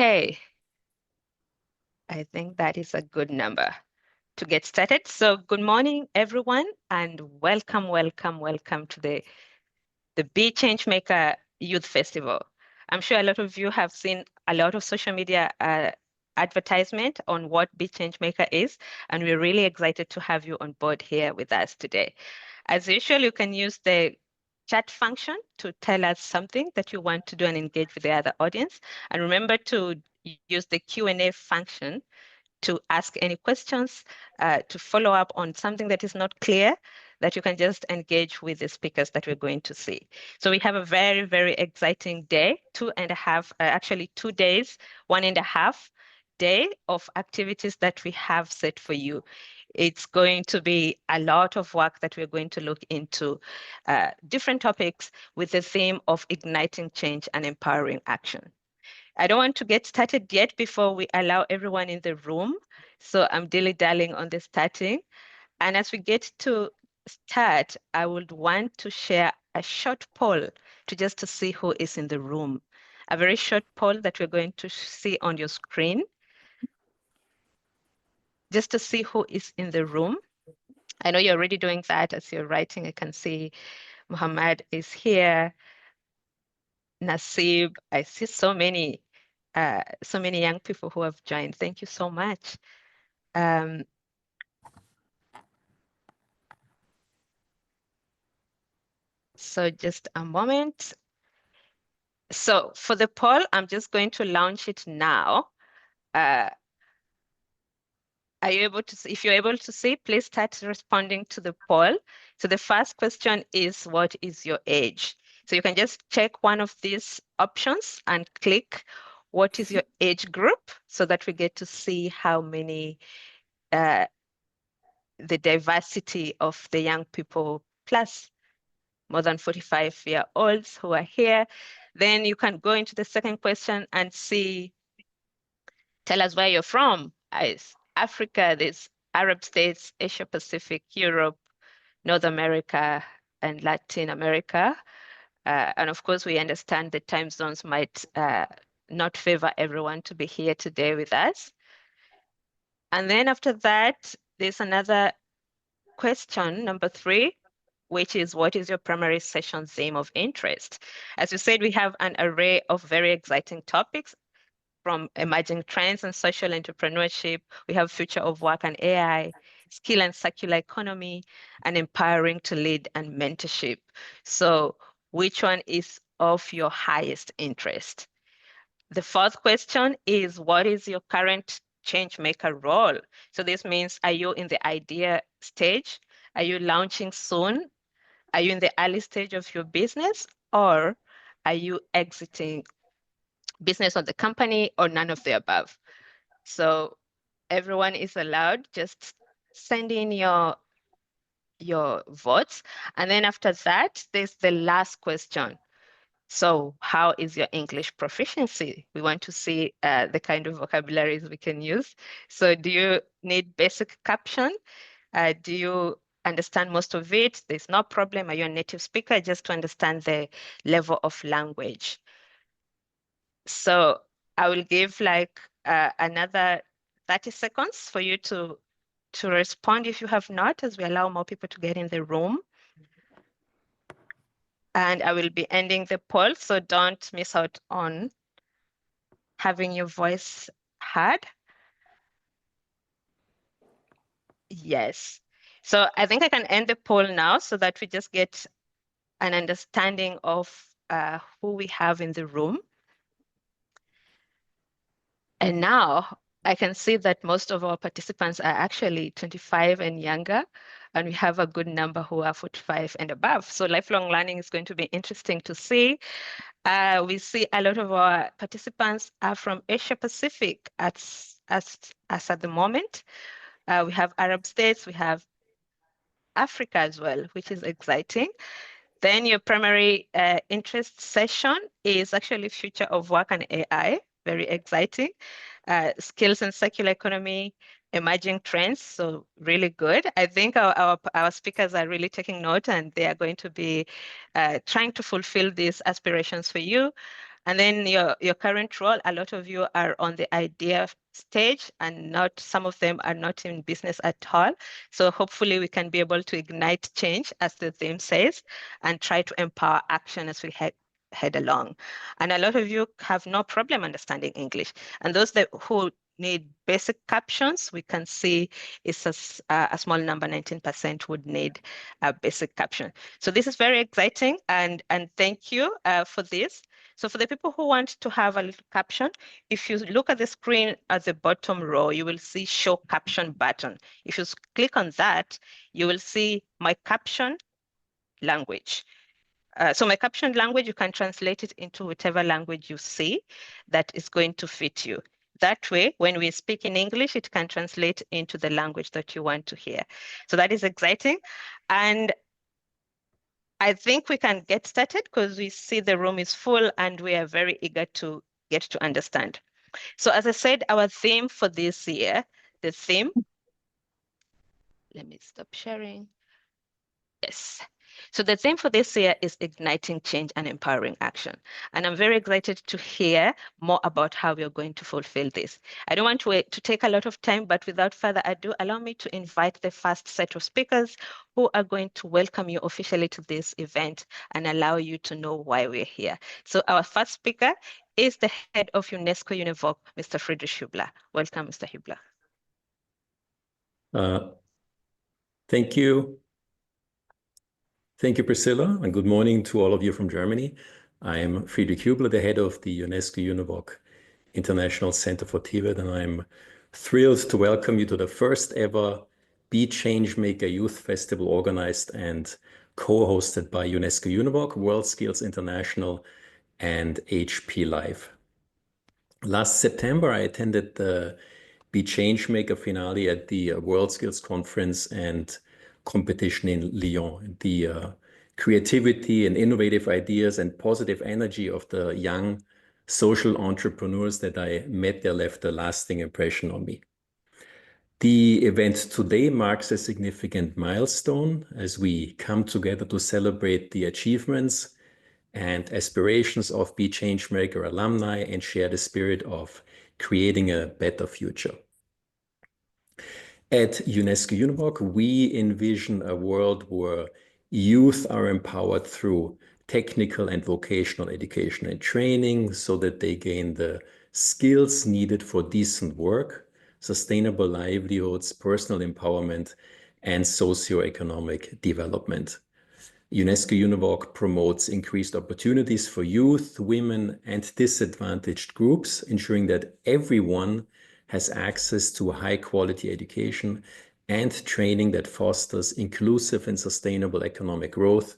Okay, I think that is a good number to get started. So good morning, everyone, and welcome to the BeChangeMaker Youth Festival. I'm sure a lot of you have seen a lot of social media advertisement on what BeChangeMaker is, and we're really excited to have you on board here with us today. As usual, you can use the chat function to tell us something that you want to do and engage with the other audience. And remember to use the Q&A function to ask any questions, to follow up on something that is not clear, that you can just engage with the speakers that we're going to see. So we have a very, very exciting day, 2.5, actually 2 days, 1.5 day of activities that we have set for you. It's going to be a lot of work that we're going to look into different topics with the theme of igniting change and empowering action. I don't want to get started yet before we allow everyone in the room. So I'm dilly-dallying on the starting. And as we get to start, I would want to share a short poll to see who is in the room. A very short poll that we're going to see on your screen, just to see who is in the room. I know you're already doing that as you're writing. I can see Muhammad is here. Nasib, I see so many young people who have joined. Thank you so much. So just a moment. So for the poll, I'm just going to launch it now. Are you able to see? If you're able to see, please start responding to the poll. So the first question is, what is your age? So you can just check one of these options and click what is your age group so that we get to see how many, the diversity of the young people plus more than 45-year-olds who are here. Then you can go into the second question and see, tell us where you're from. Africa, there's Arab states, Asia Pacific, Europe, North America, and Latin America. And of course, we understand the time zones might not favor everyone to be here today with us. And then after that, there's another question, number 3, which is, what is your primary session theme of interest? As you said, we have an array of very exciting topics, from emerging trends and social entrepreneurship. We have future of work and AI, skill and circular economy, and empowering to lead and mentorship. So which one is of your highest interest? The fourth question is, what is your current change maker role? So this means, are you in the idea stage? Are you launching soon? Are you in the early stage of your business, or are you exiting business of the company, or none of the above? So everyone is allowed, just send in your votes. And then after that, there's the last question. So how is your English proficiency? We want to see the kind of vocabularies we can use. So do you need basic caption? Do you understand most of it? There's no problem. Are you a native speaker? Just to understand the level of language. So I will give like another 30 seconds for you to respond if you have not, as we allow more people to get in the room. And I will be ending the poll, so don't miss out on having your voice heard. Yes. So I think I can end the poll now so that we just get an understanding of who we have in the room. And now I can see that most of our participants are actually 25 and younger, and we have a good number who are 45 and above. So lifelong learning is going to be interesting to see. We see a lot of our participants are from Asia Pacific as at the moment. We have Arab states, we have Africa as well, which is exciting. Then your primary interest session is actually future of work and AI, very exciting. Skills and circular economy, emerging trends, so really good. I think our speakers are really taking note, and they are going to be trying to fulfill these aspirations for you. And then your current role, a lot of you are on the idea stage, and some of them are not in business at all. So hopefully we can be able to ignite change, as the theme says, and try to empower action as we head along. And a lot of you have no problem understanding English. And those who need basic captions, we can see it's a small number, 19% would need a basic caption. So this is very exciting, and thank you for this. So for the people who want to have a little caption, if you look at the screen at the bottom row, you will see Show Caption button. If you click on that, you will see My Caption Language. So my caption language, you can translate it into whatever language you see that is going to fit you. That way, when we speak in English, it can translate into the language that you want to hear. So that is exciting. And I think we can get started because we see the room is full and we are very eager to get to understand. So as I said, our theme for this year, the theme, let me stop sharing. Yes. So the theme for this year is igniting change and empowering action. And I'm very excited to hear more about how we are going to fulfill this. I don't want to take a lot of time, but without further ado, allow me to invite the first set of speakers who are going to welcome you officially to this event and allow you to know why we're here. So our first speaker is the head of UNESCO-UNEVOC, Mr. Friedrich Huebler. Welcome, Mr. Huebler. Thank you. Thank you, Priscilla, and good morning to all of you from Germany. I am Friedrich Huebler, the head of the UNESCO-UNEVOC International Center for Tibet, and I'm thrilled to welcome you to the first ever BeChangeMaker Youth Festival organized and co-hosted by UNESCO-UNEVOC, WorldSkills International, and HP Live. Last September, I attended the BeChangeMaker finale at the WorldSkills conference and competition in Lyon. The creativity and innovative ideas and positive energy of the young social entrepreneurs that I met there left a lasting impression on me. The event today marks a significant milestone as we come together to celebrate the achievements and aspirations of BeChangeMaker alumni and share the spirit of creating a better future. At UNESCO-UNEVOC, we envision a world where youth are empowered through technical and vocational education and training so that they gain the skills needed for decent work, sustainable livelihoods, personal empowerment, and socioeconomic development. UNESCO-UNEVOC promotes increased opportunities for youth, women, and disadvantaged groups, ensuring that everyone has access to high-quality education and training that fosters inclusive and sustainable economic growth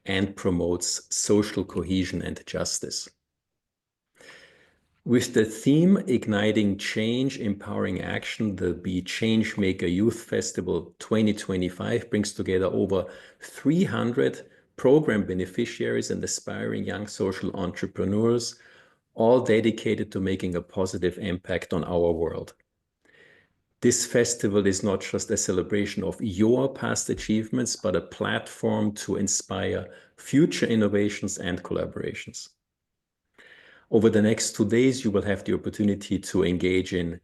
and promotes social cohesion and justice. With the theme Igniting Change, Empowering Action, the BeChangeMaker Youth Festival 2025 brings together over 300 program beneficiaries and aspiring young social entrepreneurs, all dedicated to making a positive impact on our world. This festival is not just a celebration of your past achievements, but a platform to inspire future innovations and collaborations. Over the next 2 days, you will have the opportunity to engage in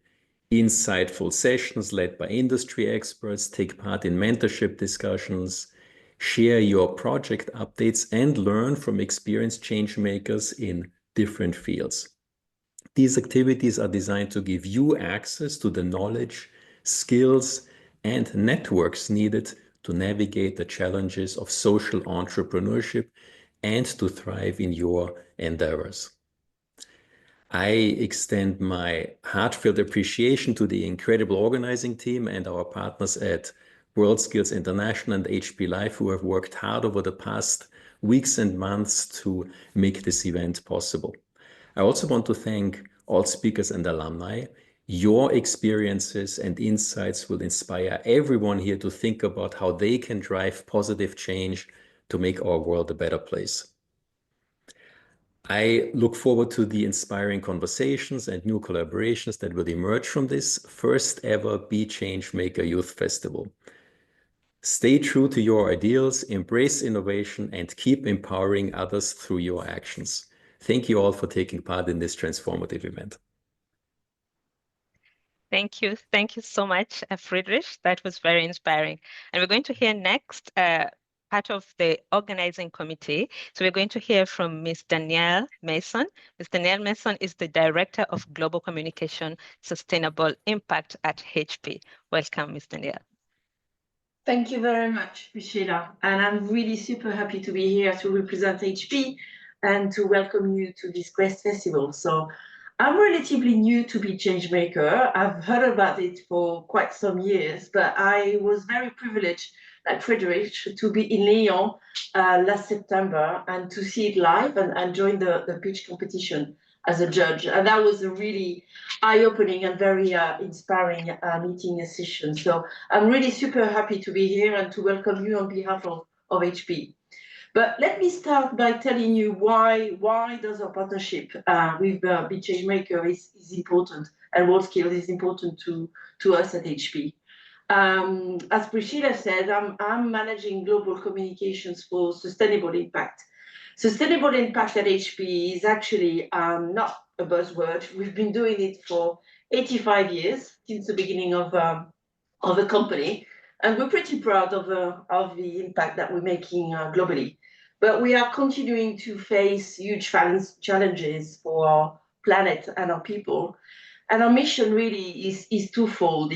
insightful sessions led by industry experts, take part in mentorship discussions, share your project updates, and learn from experienced change makers in different fields. These activities are designed to give you access to the knowledge, skills, and networks needed to navigate the challenges of social entrepreneurship and to thrive in your endeavors. I extend my heartfelt appreciation to the incredible organizing team and our partners at WorldSkills International and HP Live, who have worked hard over the past weeks and months to make this event possible. I also want to thank all speakers and alumni. Your experiences and insights will inspire everyone here to think about how they can drive positive change to make our world a better place. I look forward to the inspiring conversations and new collaborations that will emerge from this first ever BeChangeMaker Youth Festival. Stay true to your ideals, embrace innovation, and keep empowering others through your actions. Thank you all for taking part in this transformative event. Thank you. Thank you so much, Friedrich. That was very inspiring. And we're going to hear next part of the organizing committee. So we're going to hear from Ms. Daniele Mason. Ms. Daniele Mason is the Director of Global Communication Sustainable Impact at HP. Welcome, Ms. Daniele. Thank you very much, Priscilla. And I'm really super happy to be here to represent HP and to welcome you to this great festival. So I'm relatively new to BeChangeMaker. I've heard about it for quite some years, but I was very privileged, like Friedrich, to be in Lyon last September and to see it live and join the pitch competition as a judge. And that was a really eye-opening and very inspiring meeting session. So I'm really super happy to be here and to welcome you on behalf of HP. But let me start by telling you why does our partnership with BeChangeMaker is important, and WorldSkills is important to us at HP. As Priscilla said, I'm managing global communications for sustainable impact. Sustainable impact at HP is actually not a buzzword. We've been doing it for 85 years, since the beginning of the company, and we're pretty proud of the impact that we're making globally. But we are continuing to face huge challenges for our planet and our people. And our mission really is twofold.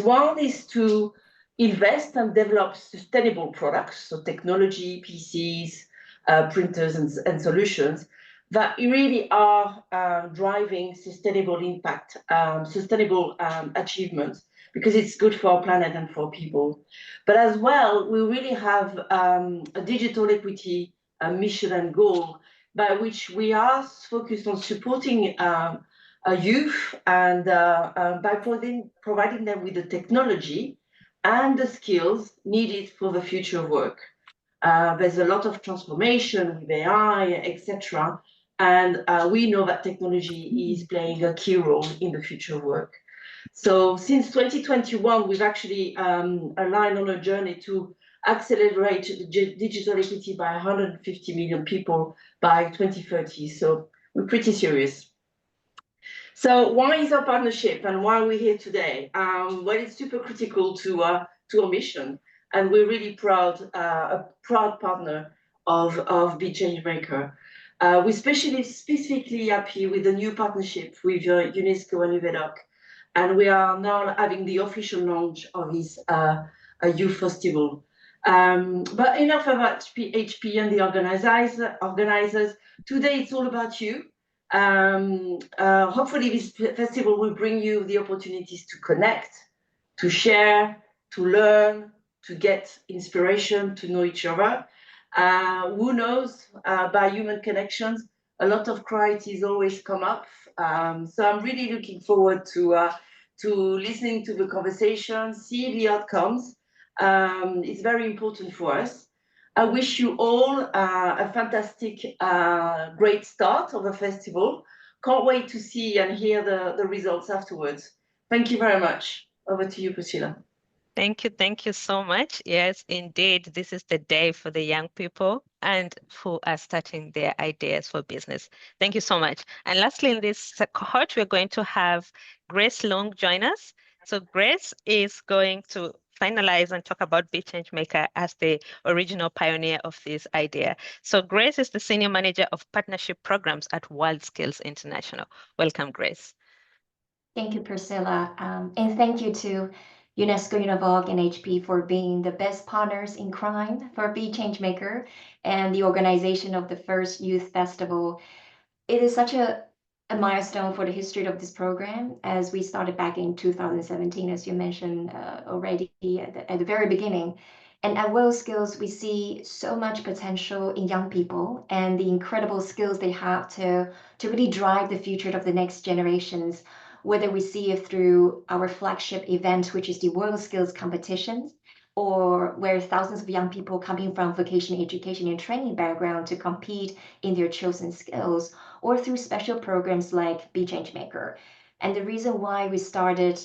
One is to invest and develop sustainable products, so technology, PCs, printers and solutions that really are driving sustainable impact, sustainable achievements, because it's good for our planet and for people. But as well, we really have a digital equity mission and goal by which we are focused on supporting youth and by providing them with the technology and the skills needed for the future of work. There's a lot of transformation with AI, etc. And we know that technology is playing a key role in the future of work. So since 2021, we've actually aligned on a journey to accelerate digital equity by 150 million people by 2030. So we're pretty serious. So why is our partnership and why are we here today? Well, it's super critical to our mission, and we're really proud, a proud partner of BeChangeMaker. We're specifically happy with the new partnership with UNESCO-UNEVOC, and we are now having the official launch of this youth festival. But enough about HP and the organizers. Today it's all about you. Hopefully this festival will bring you the opportunities to connect, to share, to learn, to get inspiration, to know each other. Who knows, by human connections, a lot of crises always come up. So I'm really looking forward to listening to the conversation, see the outcomes. It's very important for us. I wish you all a fantastic, great start of the festival. Can't wait to see and hear the results afterwards. Thank you very much. Over to you, Priscilla. Thank you so much. Yes, indeed, this is the day for the young people and who are starting their ideas for business. Thank you so much. And lastly, in this cohort, we're going to have Grace Long join us. So Grace is going to finalize and talk about BeChangeMaker as the original pioneer of this idea. So Grace is the Senior Manager of Partnership Programs at WorldSkills International. Welcome, Grace. Thank you, Priscilla. And thank you to UNESCO-UNEVOC and HP for being the best partners in crime for BeChangeMaker and the organization of the first youth festival. It is such a milestone for the history of this program, as we started back in 2017, as you mentioned already at the very beginning. And at WorldSkills, we see so much potential in young people and the incredible skills they have to really drive the future of the next generations, whether we see it through our flagship event, which is the WorldSkills competitions, or where thousands of young people coming from vocational education and training background to compete in their chosen skills, or through special programs like BeChangeMaker. And the reason why we started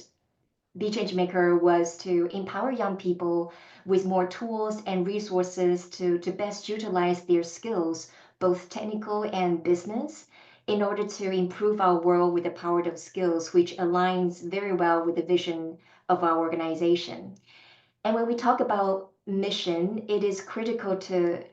BeChangeMaker was to empower young people with more tools and resources to best utilize their skills both technical and business, in order to improve our world with the power of skills, which aligns very well with the vision of our organization. And when we talk about mission, it is critical to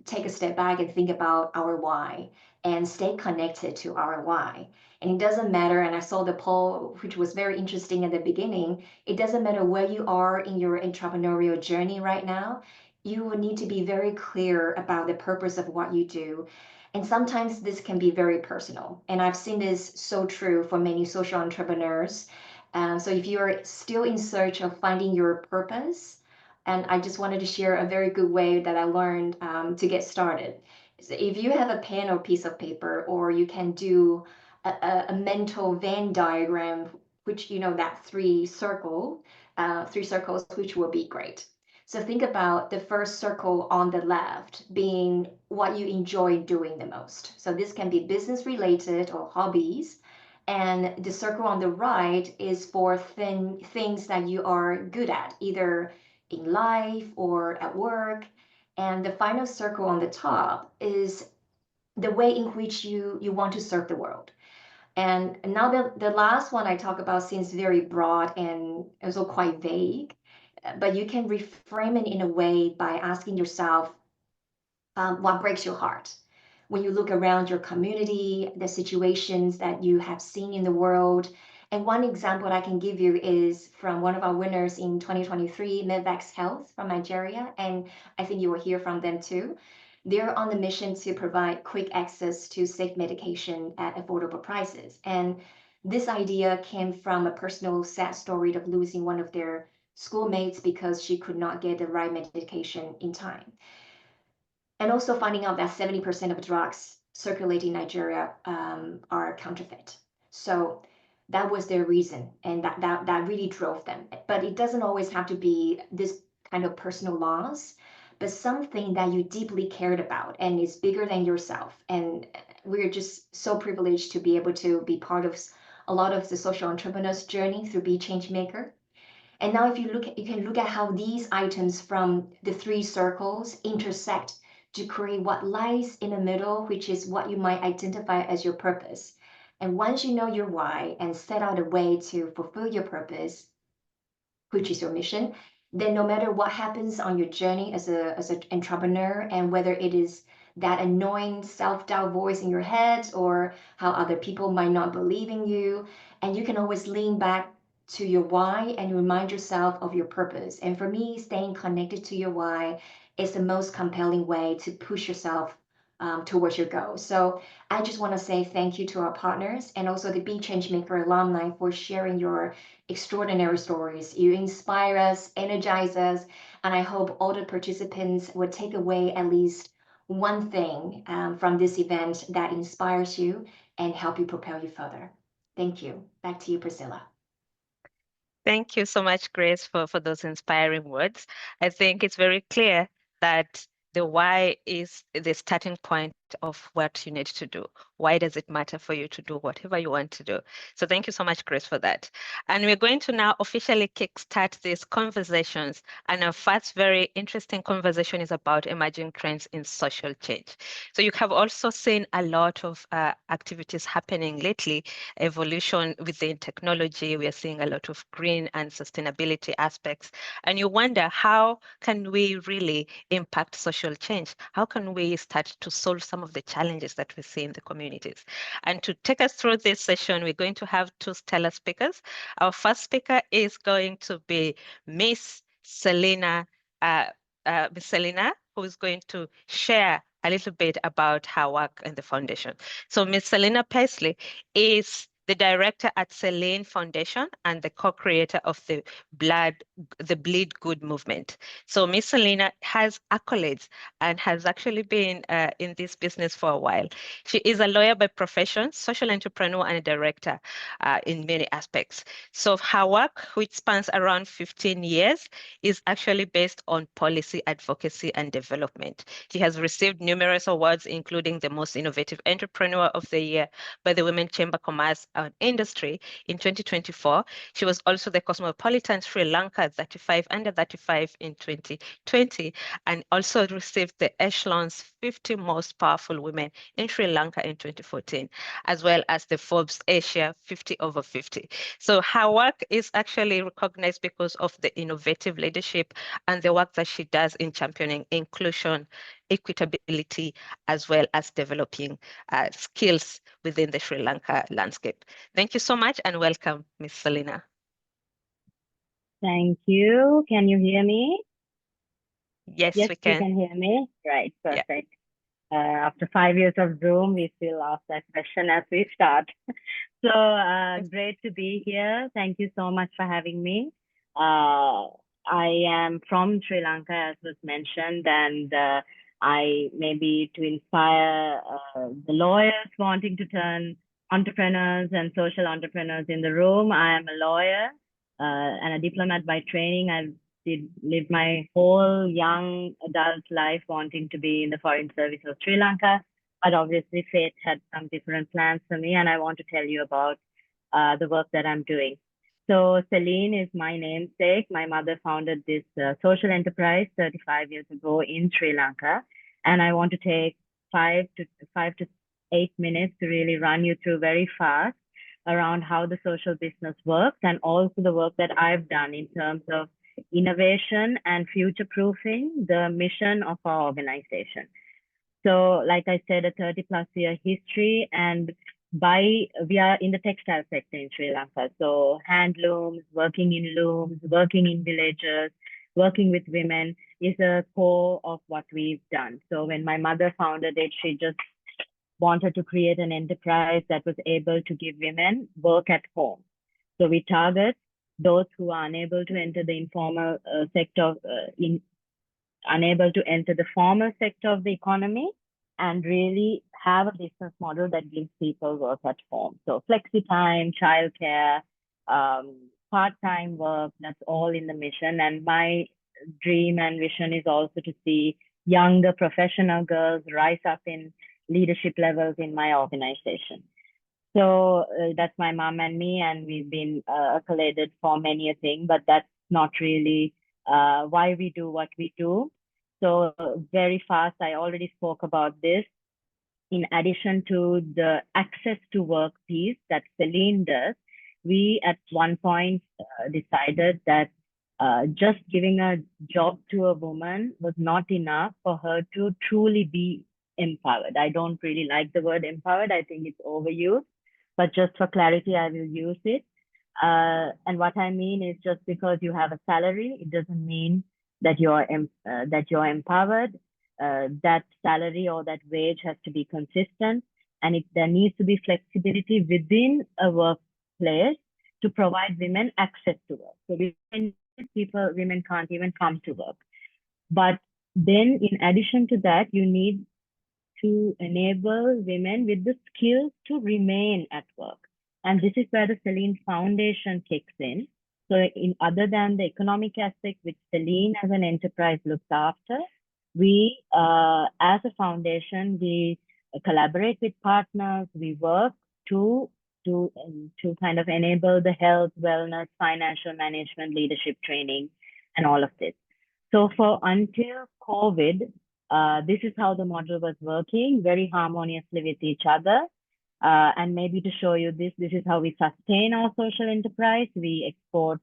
take a step back and think about our why and stay connected to our why. And it doesn't matter, and I saw the poll, which was very interesting at the beginning, it doesn't matter where you are in your entrepreneurial journey right now, you will need to be very clear about the purpose of what you do. And sometimes this can be very personal. And I've seen this so true for many social entrepreneurs. So if you're still in search of finding your purpose, and I just wanted to share a very good way that I learned to get started. So if you have a pen or piece of paper, or you can do a mental Venn diagram, which, you know, that three circles, which will be great. So think about the first circle on the left being what you enjoy doing the most. So this can be business related or hobbies. And the circle on the right is for things that you are good at, either in life or at work. And the final circle on the top is the way in which you want to serve the world. And now the last one I talk about seems very broad and also quite vague, but you can reframe it in a way by asking yourself, what breaks your heart? When you look around your community, the situations that you have seen in the world. And one example I can give you is from one of our winners in 2023, Medvax Health from Nigeria. And I think you will hear from them too. They're on the mission to provide quick access to safe medication at affordable prices. And this idea came from a personal sad story of losing one of their schoolmates because she could not get the right medication in time. And also finding out that 70% of drugs circulating in Nigeria are counterfeit. So that was their reason, and that really drove them. But it doesn't always have to be this kind of personal loss, but something that you deeply cared about and is bigger than yourself. And we're just so privileged to be able to be part of a lot of the social entrepreneurs' journey through BeChangeMaker. And now if you can look at how these items from the three circles intersect to create what lies in the middle, which is what you might identify as your purpose. And once you know your why and set out a way to fulfill your purpose, which is your mission, then no matter what happens on your journey as an entrepreneur, and whether it is that annoying self-doubt voice in your head or how other people might not believe in you, and you can always lean back to your why and remind yourself of your purpose. And for me, staying connected to your why is the most compelling way to push yourself towards your goal. So I just want to say thank you to our partners and also the BeChangeMaker alumni for sharing your extraordinary stories. You inspire us, energize us, and I hope all the participants would take away at least one thing from this event that inspires you and help you propel you further. Thank you. Back to you, Priscilla. Thank you so much, Grace, for those inspiring words. I think it's very clear that the why is the starting point of what you need to do. Why does it matter for you to do whatever you want to do? So thank you so much, Grace, for that. And we're going to now officially kickstart these conversations. And our first very interesting conversation is about emerging trends in social change. So you have also seen a lot of activities happening lately, evolution within technology. We are seeing a lot of green and sustainability aspects. And you wonder, how can we really impact social change? How can we start to solve some of the challenges that we see in the communities? And to take us through this session, we're going to have two stellar speakers. Our first speaker is going to be Miss Selyna, who is going to share a little bit about her work in the foundation. So Miss Selyna Paisley is the director at Sely Foundation and the co-creator of the Bleed Good movement. So Miss Selyna has accolades and has actually been in this business for a while. She is a lawyer by profession, social entrepreneur, and a director in many aspects. So her work, which spans around 15 years, is actually based on policy advocacy and development. She has received numerous awards, including the Most Innovative Entrepreneur of the Year by the Women Chamber Commerce on Industry in 2024. She was also the Cosmopolitan Sri Lanka 35 under 35 in 2020, and also received the Echelon's 50 Most Powerful Women in Sri Lanka in 2014, as well as the Forbes Asia 50 over 50. So her work is actually recognized because of the innovative leadership and the work that she does in championing inclusion, equitability, as well as developing skills within the Sri Lanka landscape. Thank you so much and welcome, Ms. Selyna. Thank you. Can you hear me? Yes, we You can. can hear me? Right, Yeah. perfect. After 5 years of Zoom, we still ask that question as we start. So great to be here. Thank you so much for having me. I am from Sri Lanka, as was mentioned, and I maybe to inspire the lawyers wanting to turn entrepreneurs and social entrepreneurs in the room. I am a lawyer and a diplomat by training. I've live my whole young adult life wanting to be in the foreign service of Sri Lanka, but obviously fate had some different plans for me, and I want to tell you about the work that I'm doing. So Sely is my namesake. My mother founded this social enterprise 35 years ago in Sry Lanka, and I want to take 5 to 8 minutes to really run you through very fast around how the social business works, and also the work that I've done in terms of innovation and future-proofing the mission of our organization. So like I said, a 30+ year history, and we are in the textile sector in Sri Lanka. So handlooms, working in looms, working in villages, working with women is a core of what we've done. So when my mother founded it, she just wanted to create an enterprise that was able to give women work at home. So we target those who are unable to enter the informal sector, unable to enter the formal sector of the economy, and really have a business model that gives people work at home. So flexi time, childcare, part-time work, that's all in the mission. And my dream and vision is also to see younger professional girls rise up in leadership levels in my organization. So that's my mom and me, and we've been accoladed for many a thing, but that's not really why we do what we do. So very fast, I already spoke about this. In addition to the access to work piece that Sely does, we at one point decided that just giving a job to a woman was not enough for her to truly be empowered. I don't really like the word empowered. I think it's overused, but just for clarity, I will use it. And what I mean is, just because you have a salary, it doesn't mean that you're empowered. That salary or that wage has to be consistent, and there needs to be flexibility within a workplace to provide women access to work. So women can't even come to work. But then in addition to that, you need to enable women with the skills to remain at work. And this is where the Sely Foundation kicks in. So other than the economic aspect, which Sely as an enterprise looks after, we, as a foundation, we collaborate with partners. We work to kind of enable the health, wellness, financial management, leadership training, and all of this. So until COVID, this is how the model was working, very harmoniously with each other. And maybe to show you this is how we sustain our social enterprise. We export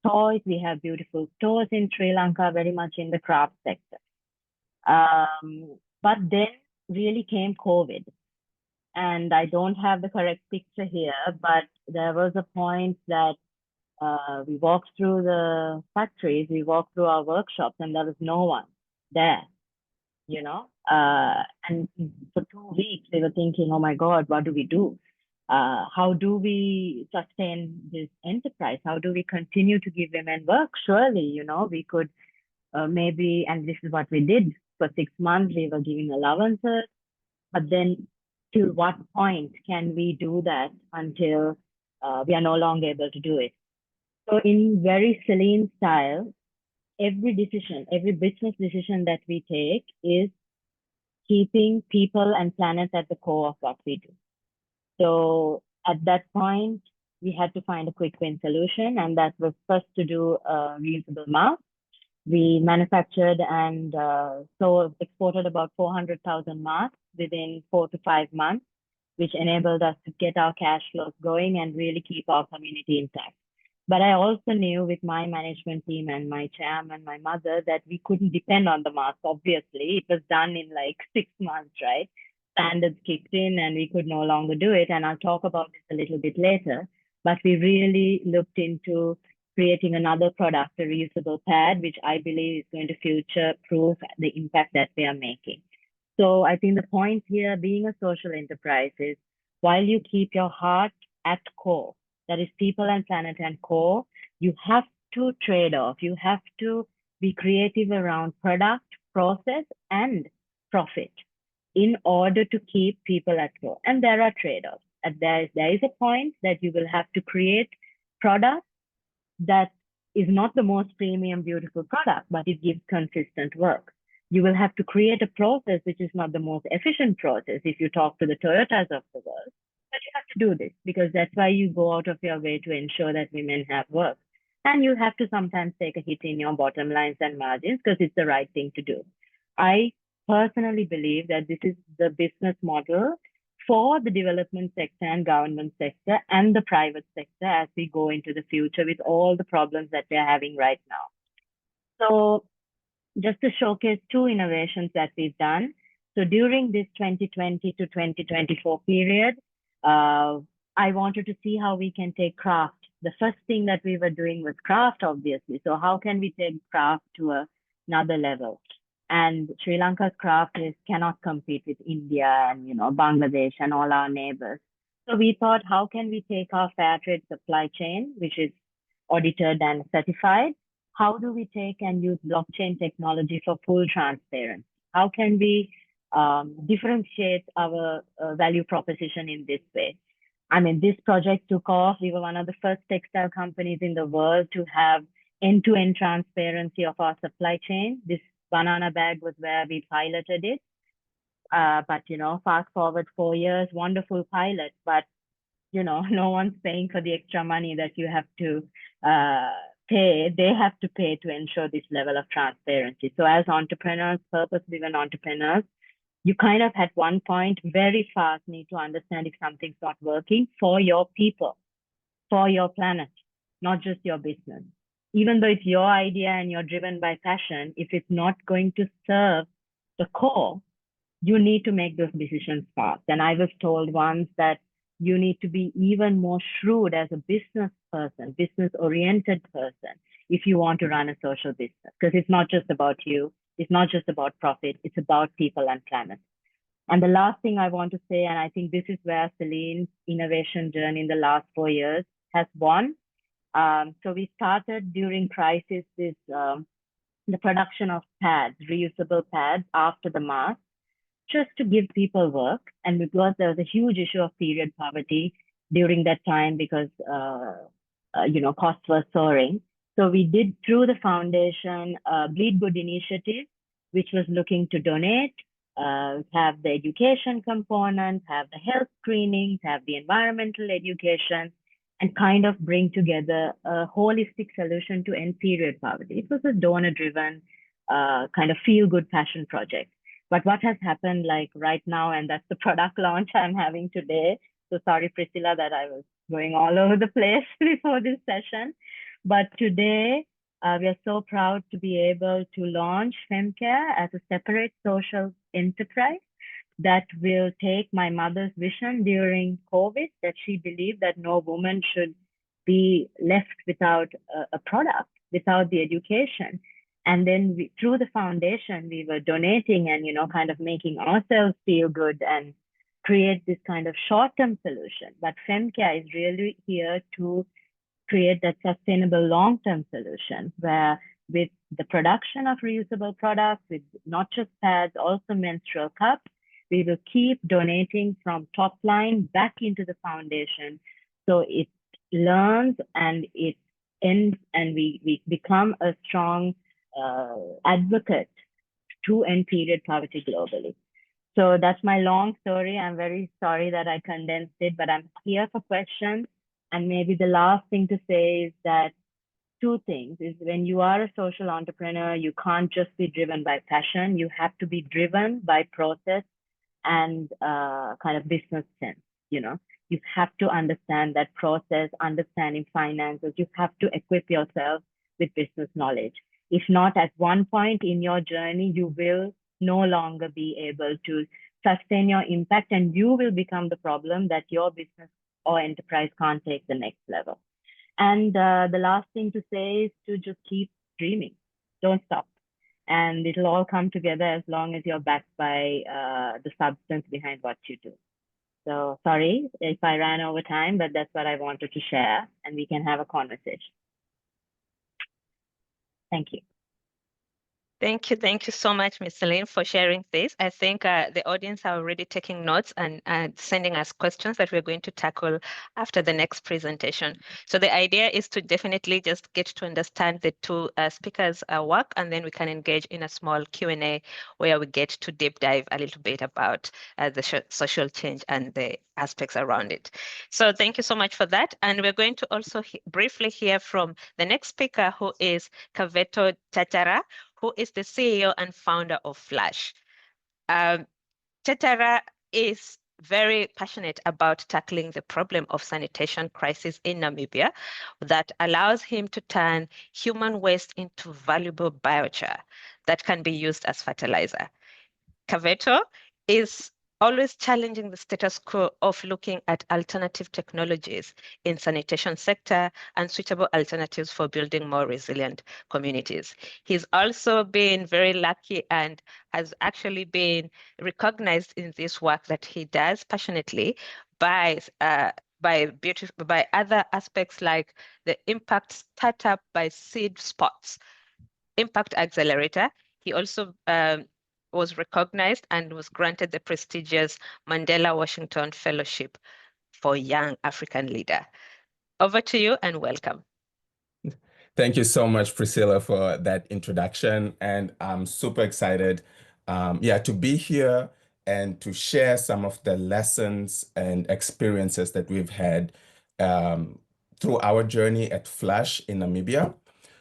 toys. We have beautiful stores in Sri Lanka, very much in the craft sector. But then really came COVID. And I don't have the correct picture here, but there was a point that we walked through the factories, we walked through our workshops, and there was no one there, you know? And for 2 weeks, we were thinking, oh my God, what do we do? How do we sustain this enterprise? How do we continue to give women work? Surely, you know, we could maybe, and this is what we did for 6 months, we were giving allowances, but then till what point can we do that until we are no longer able to do it? So in very Sely style, every business decision that we take is keeping people and planet at the core of what we do. So At that point, we had to find a quick win solution, and that was first to do a reusable mask. We manufactured and so exported about 400,000 masks within 4 to 5 months, which enabled us to get our cash flows going and really keep our community intact. But I also knew with my management team and my chairman, my mother, that we couldn't depend on the mask. Obviously, it was done in like 6 months, right? Standards kicked in and we could no longer do it. And I'll talk about this a little bit later. But we really looked into creating another product, a reusable pad, which I believe is going to future-proof the impact that we are making. So I think the point here, being a social enterprise, is while you keep your heart at core, that is people and planet and core, you have to trade off. You have to be creative around product, process, and profit in order to keep people at core. And there are trade-offs. There is a point that you will have to create products that is not the most premium, beautiful product, but it gives consistent work. You will have to create a process which is not the most efficient process if you talk to the Toyotas of the world. But you have to do this because that's why you go out of your way to ensure that women have work. And you have to sometimes take a hit in your bottom lines and margins because it's the right thing to do. I personally believe that this is the business model for the development sector and government sector and the private sector as we go into the future with all the problems that we're having right now. So just to showcase 2 innovations that we've done. So during this 2020 to 2024 period, I wanted to see how we can take craft. The first thing that we were doing was craft, obviously. So how can we take craft to another level? And Sri Lanka's craft cannot compete with India and Bangladesh and all our neighbors. So we thought, how can we take our fair trade supply chain, which is audited and certified? How do we take and use blockchain technology for full transparency? How can we differentiate our value proposition in this way? I mean, this project took off. We were one of the first textile companies in the world to have end-to-end transparency of our supply chain. This banana bag was where we piloted it. But, fast forward 4 years, wonderful pilot, but, no one's paying for the extra money that you have to pay. They have to pay to ensure this level of transparency. So as entrepreneurs, purpose-driven entrepreneurs, you kind of at one point very fast need to understand if something's not working for your people, for your planet, not just your business. Even though it's your idea and you're driven by passion, if it's not going to serve the core, you need to make those decisions fast. And I was told once that you need to be even more shrewd as a business person, business-oriented person, if you want to run a social business, because it's not just about you. It's not just about profit. It's about people and planet. And the last thing I want to say, and I think this is where Selyna's innovation journey in the last 4 years has won. So we started during crisis this the production of pads, reusable pads after the mask, just to give people work. And because there was a huge issue of period poverty during that time because costs were soaring. So we did through the foundation Bleed Good initiative, which was looking to donate, have the education component, have the health screenings, have the environmental education, and kind of bring together a holistic solution to end period poverty. It was a donor-driven kind of feel-good passion project. But what has happened like right now, and that's the product launch I'm having today. So sorry, Priscilla, that I was going all over the place before this session. But today, we are so proud to be able to launch FemCare as a separate social enterprise that will take my mother's vision during COVID, that she believed that no woman should be left without a product, without the education. And then through the foundation, we were donating and, kind of making ourselves feel good and create this kind of short-term solution. But FemCare is really here to create that sustainable long-term solution where with the production of reusable products, with not just pads, also menstrual cups, we will keep donating from top line back into the foundation. So it learns and it ends and we become a strong advocate to end period poverty globally. So that's my long story. I'm very sorry that I condensed it, but I'm here for questions. And maybe the last thing to say is that two things is when you are a social entrepreneur, you can't just be driven by passion. You have to be driven by process and kind of business sense. You have to understand that process, understanding finances. You have to equip yourself with business knowledge. If not, at one point in your journey, you will no longer be able to sustain your impact, and you will become the problem that your business or enterprise can't take the next level. And the last thing to say is to just keep dreaming. Don't stop. And it'll all come together as long as you're backed by the substance behind what you do. So sorry if I ran over time, but that's what I wanted to share, and we can have a conversation. Thank you. Thank you so much, Ms. Selyna, for sharing this. I think the audience are already taking notes and sending us questions that we're going to tackle after the next presentation. So the idea is to definitely just get to understand the two speakers' work, and then we can engage in a small Q&A where we get to deep dive a little bit about the social change and the aspects around it. So thank you so much for that. And we're going to also briefly hear from the next speaker, who is Kaveto Tjatjara, who is the CEO and founder of Flushh. Tjatjara is very passionate about tackling the problem of sanitation crisis in Namibia that allows him to turn human waste into valuable biochar that can be used as fertilizer. Kaveto is always challenging the status quo of looking at alternative technologies in sanitation sector and suitable alternatives for building more resilient communities. He's also been very lucky and has actually been recognized in this work that he does passionately by other aspects like the Impact Startup by Seed Spots, Impact Accelerator. He also was recognized and was granted the prestigious Mandela Washington Fellowship for Young African Leader. Over to you and welcome. Thank you so much, Priscilla, for that introduction. And I'm super excited to be here and to share some of the lessons and experiences that we've had through our journey at Flushh in Namibia.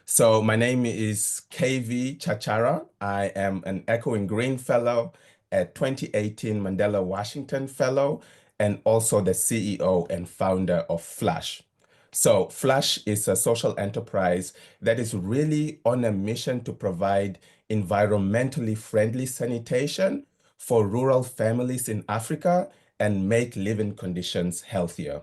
So my name is Tjatjara. I am an Echoing Green Fellow at 2018 Mandela Washington Fellow, and also the CEO and founder of Flushh. So Flushh is a social enterprise that is really on a mission to provide environmentally friendly sanitation for rural families in Africa and make living conditions healthier.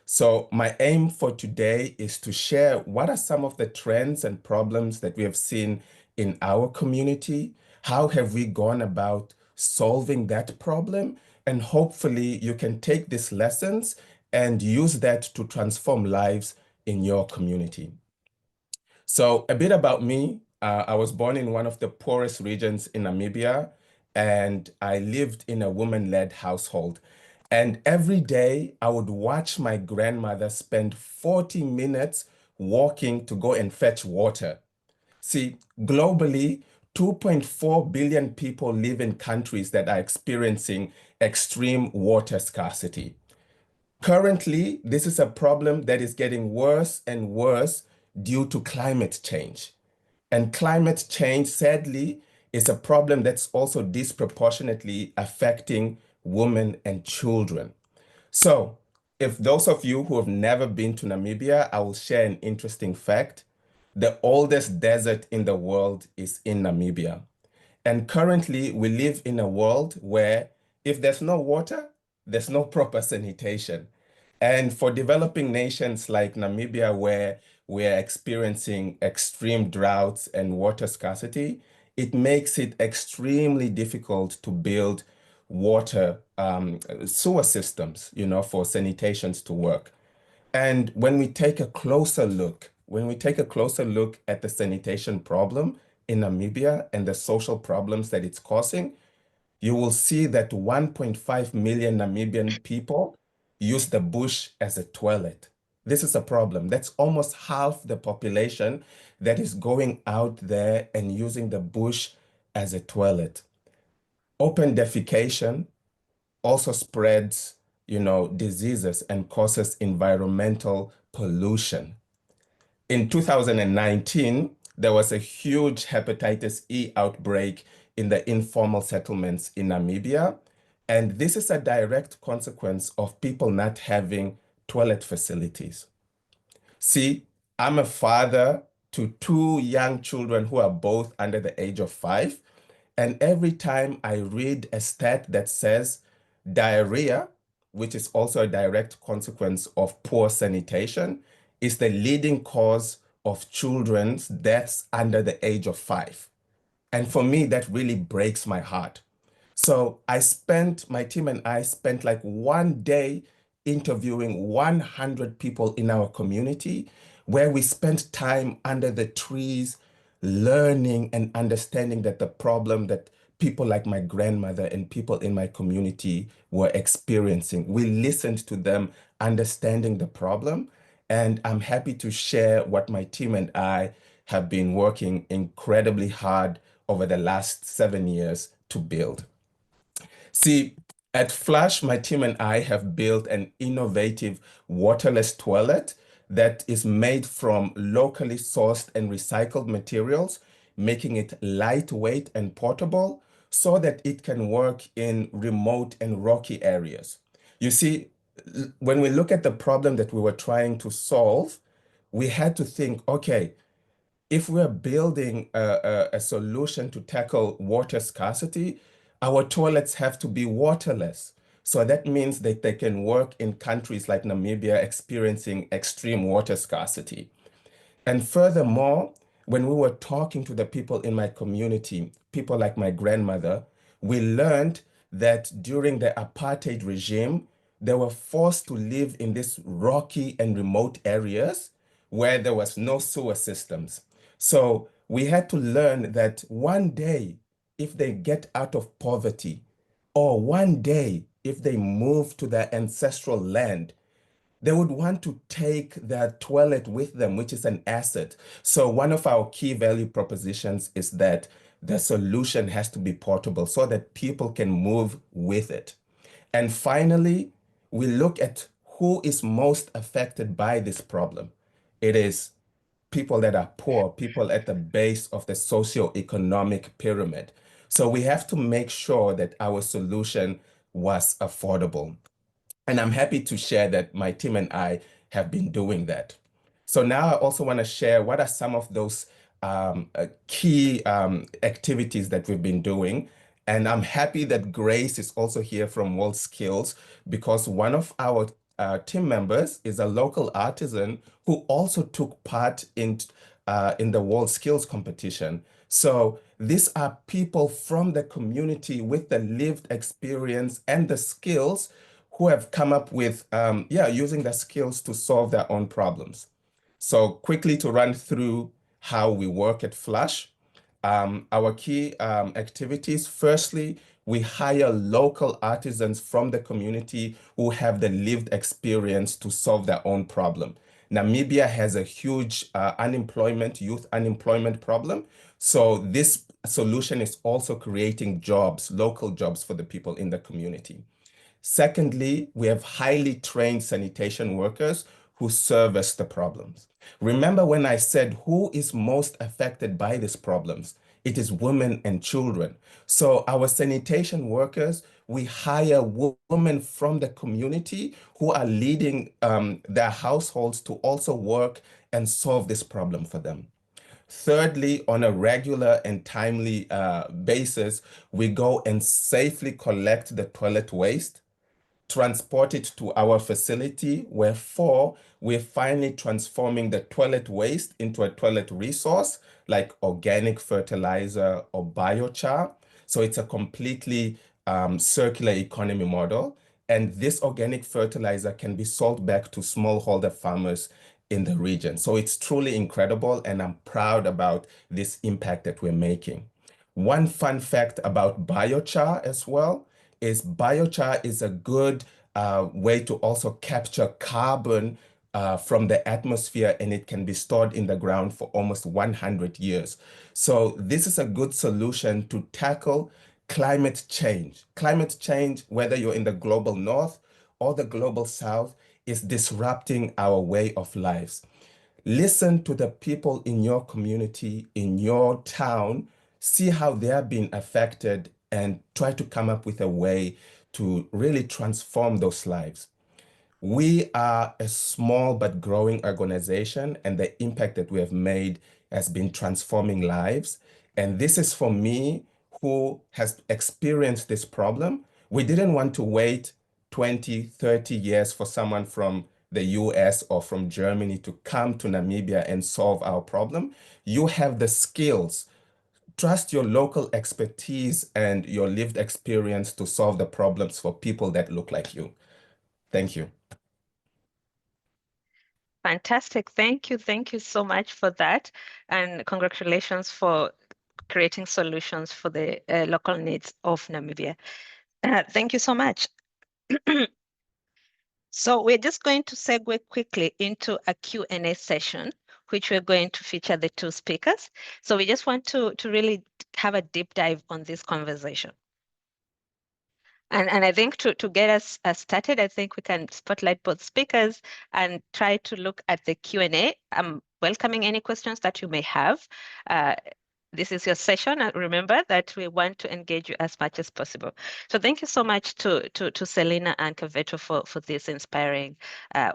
So my aim for today is to share what are some of the trends and problems that we have seen in our community. How have we gone about solving that problem? And hopefully you can take these lessons and use that to transform lives in your community. So a bit about me. I was born in one of the poorest regions in Namibia, and I lived in a woman-led household. And every day I would watch my grandmother spend 40 minutes walking to go and fetch water. See, globally, 2.4 billion people live in countries that are experiencing extreme water scarcity. Currently, this is a problem that is getting worse and worse due to climate change. And climate change, sadly, is a problem that's also disproportionately affecting women and children. So, if those of you who have never been to Namibia, I will share an interesting fact. The oldest desert in the world is in Namibia. And currently, we live in a world where if there's no water, there's no proper sanitation. And for developing nations like Namibia, where we're experiencing extreme droughts and water scarcity, it makes it extremely difficult to build water sewer systems, for sanitations to work. And when we take a closer look at the sanitation problem in Namibia and the social problems that it's causing, you will see that 1.5 million Namibian people use the bush as a toilet. This is a problem. That's almost half the population that is going out there and using the bush as a toilet. Open defecation also spreads, diseases and causes environmental pollution. In 2019, there was a huge hepatitis E outbreak in the informal settlements in Namibia. And this is a direct consequence of people not having toilet facilities. See, I'm a father to two young children who are both under the age of 5. And every time I read a stat that says diarrhea, which is also a direct consequence of poor sanitation, is the leading cause of children's deaths under the age of 5. And for me, that really breaks my heart. So my team and I spent like one day interviewing 100 people in our community, where we spent time under the trees, learning and understanding that the problem that people like my grandmother and people in my community were experiencing. We listened to them, understanding the problem. And I'm happy to share what my team and I have been working incredibly hard over the last 7 years to build. See, at Flushh, my team and I have built an innovative waterless toilet that is made from locally sourced and recycled materials, making it lightweight and portable so that it can work in remote and rocky areas. You see, when we look at the problem that we were trying to solve, we had to think, okay, if we're building a solution to tackle water scarcity, our toilets have to be waterless. So that means that they can work in countries like Namibia experiencing extreme water scarcity. And furthermore, when we were talking to the people in my community, people like my grandmother, we learned that during the apartheid regime, they were forced to live in these rocky and remote areas where there was no sewer systems. So we had to learn that one day, if they get out of poverty, or one day, if they move to their ancestral land, they would want to take their toilet with them, which is an asset. So one of our key value propositions is that the solution has to be portable so that people can move with it. And finally, we look at who is most affected by this problem. It is people that are poor, people at the base of the socioeconomic pyramid. So we have to make sure that our solution was affordable. And I'm happy to share that my team and I have been doing that. So now I also want to share what are some of those key activities that we've been doing. And I'm happy that Grace is also here from WorldSkills, because one of our team members is a local artisan who also took part in the WorldSkills competition. So these are people from the community with the lived experience and the skills who have come up with, using the skills to solve their own problems. So quickly to run through how we work at Flushh. Our key activities, firstly, we hire local artisans from the community who have the lived experience to solve their own problem. Namibia has a huge youth unemployment problem. So this solution is also creating jobs, local jobs for the people in the community. Secondly, we have highly trained sanitation workers who service the problems. Remember when I said who is most affected by these problems? It is women and children. So our sanitation workers, we hire women from the community who are leading their households to also work and solve this problem for them. Thirdly, on a regular and timely basis, we go and safely collect the toilet waste, transport it to our facility, wherefore we're finally transforming the toilet waste into a toilet resource like organic fertilizer or biochar. So it's a completely circular economy model. And this organic fertilizer can be sold back to smallholder farmers in the region. So it's truly incredible, and I'm proud about this impact that we're making. One fun fact about biochar as well is biochar is a good way to also capture carbon from the atmosphere, and it can be stored in the ground for almost 100 years. So this is a good solution to tackle climate change. Climate change, whether you're in the global north or the global south, is disrupting our way of lives. Listen to the people in your community, in your town, see how they are being affected, and try to come up with a way to really transform those lives. We are a small but growing organization, and the impact that we have made has been transforming lives. And this is for me, who has experienced this problem. We didn't want to wait 20, 30 years for someone from the US or from Germany to come to Namibia and solve our problem. You have the skills. Trust your local expertise and your lived experience to solve the problems for people that look like you. Thank you. Fantastic. Thank you. Thank you so much for that. And congratulations for creating solutions for the local needs of Namibia. Thank you so much. So we're just going to segue quickly into a Q&A session, which we're going to feature the two speakers. So we just want to really have a deep dive on this conversation. And I think to get us started, I think we can spotlight both speakers and try to look at the Q&A. I'm welcoming any questions that you may have. This is your session, and remember that we want to engage you as much as possible. So thank you so much to Selyna and Kaveto for this inspiring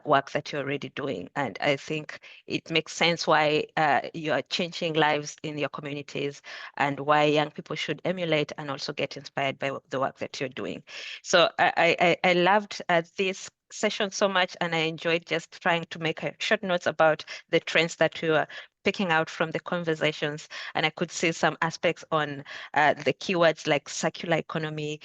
work that you're already doing. And I think it makes sense why you are changing lives in your communities and why young people should emulate and also get inspired by the work that you're doing. So I loved this session so much, and I enjoyed just trying to make short notes about the trends that we were picking out from the conversations, and I could see some aspects on the keywords like circular economy,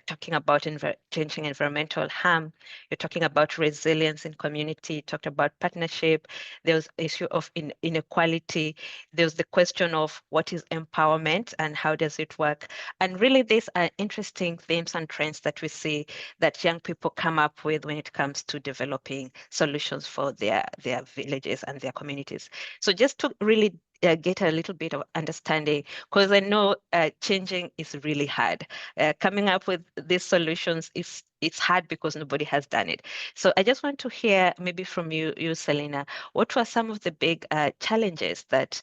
talking about changing environmental harm. You're talking about resilience in community, talked about partnership. There's issue of inequality. There's the question of what is empowerment and how does it work. And really these are interesting themes and trends that we see that young people come up with when it comes to developing solutions for their villages and their communities. So just to really get a little bit of understanding, because I know changing is really hard. Coming up with these solutions it's hard because nobody has done it. So I just want to hear maybe from you, Selyna, what were some of the big challenges that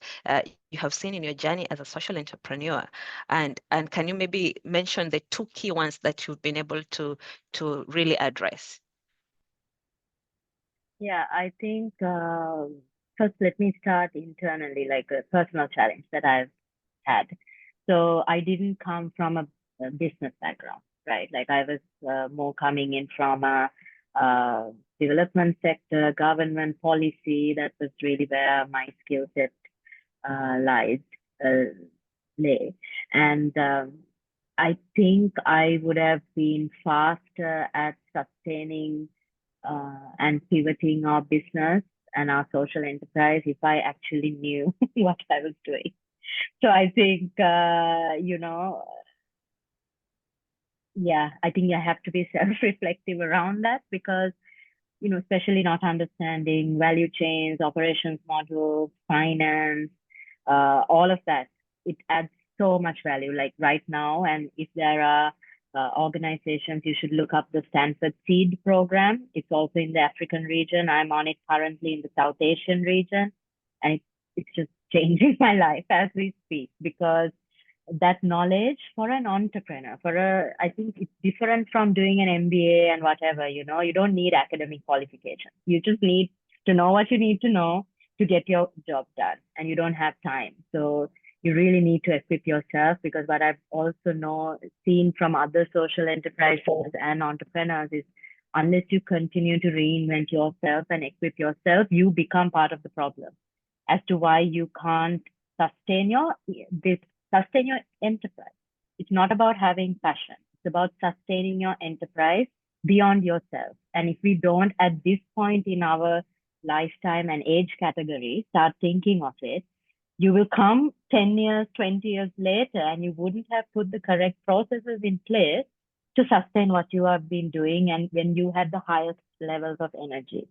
you have seen in your journey as a social entrepreneur, and can you maybe mention the two key ones that you've been able to really address? Yeah, I think first let me start internally, like a personal challenge that I've had. So I didn't come from a business background, right? Like I was more coming in from a development sector, government policy. That was really where my skill set lay. And I think I would have been faster at sustaining and pivoting our business and our social enterprise if I actually knew what I was doing. So I think, I think I have to be self-reflective around that because, especially not understanding value chains, operations models, finance, all of that, it adds so much value like right now. And if there are organizations, you should look up the Stanford Seed program. It's also in the African region. I'm on it currently in the South Asian region. And it's just changing my life as we speak because that knowledge for an entrepreneur, I think it's different from doing an MBA and whatever, you don't need academic qualifications. You just need to know what you need to know to get your job done, and you don't have time. So you really need to equip yourself, because what I've also seen from other social enterprises and entrepreneurs is unless you continue to reinvent yourself and equip yourself, you become part of the problem as to why you can't sustain your enterprise. It's not about having passion. It's about sustaining your enterprise beyond yourself. And if we don't, at this point in our lifetime and age category, start thinking of it, you will come 10 years, 20 years later, and you wouldn't have put the correct processes in place to sustain what you have been doing and when you had the highest levels of energy.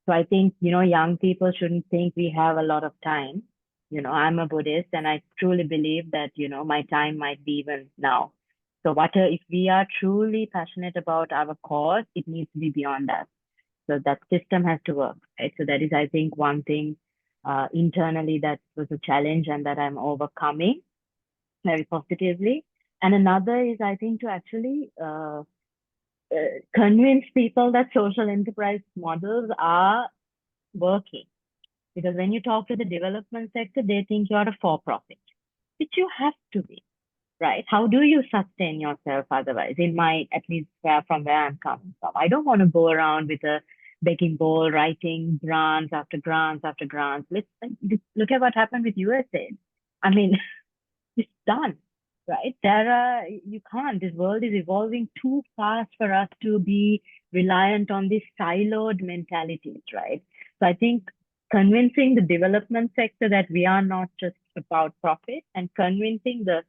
So I think, young people shouldn't think we have a lot of time. I'm a Buddhist and I truly believe that, my time might be even now. So if we are truly passionate about our cause, it needs to be beyond that. So that system has to work, right? So that is, I think, one thing internally that was a challenge and that I'm overcoming very positively. And another is, I think, to actually convince people that social enterprise models are working. Because when you talk to the development sector, they think you're a for-profit, which you have to be, right? How do you sustain yourself otherwise? At least from where I'm coming from, I don't want to go around with a begging bowl, writing grants after grants after grants. Let's look at what happened with USAID. I mean, it's done, right? You can't. This world is evolving too fast for us to be reliant on these siloed mentalities, right? So I think convincing the development sector that we are not just about profit, and convincing the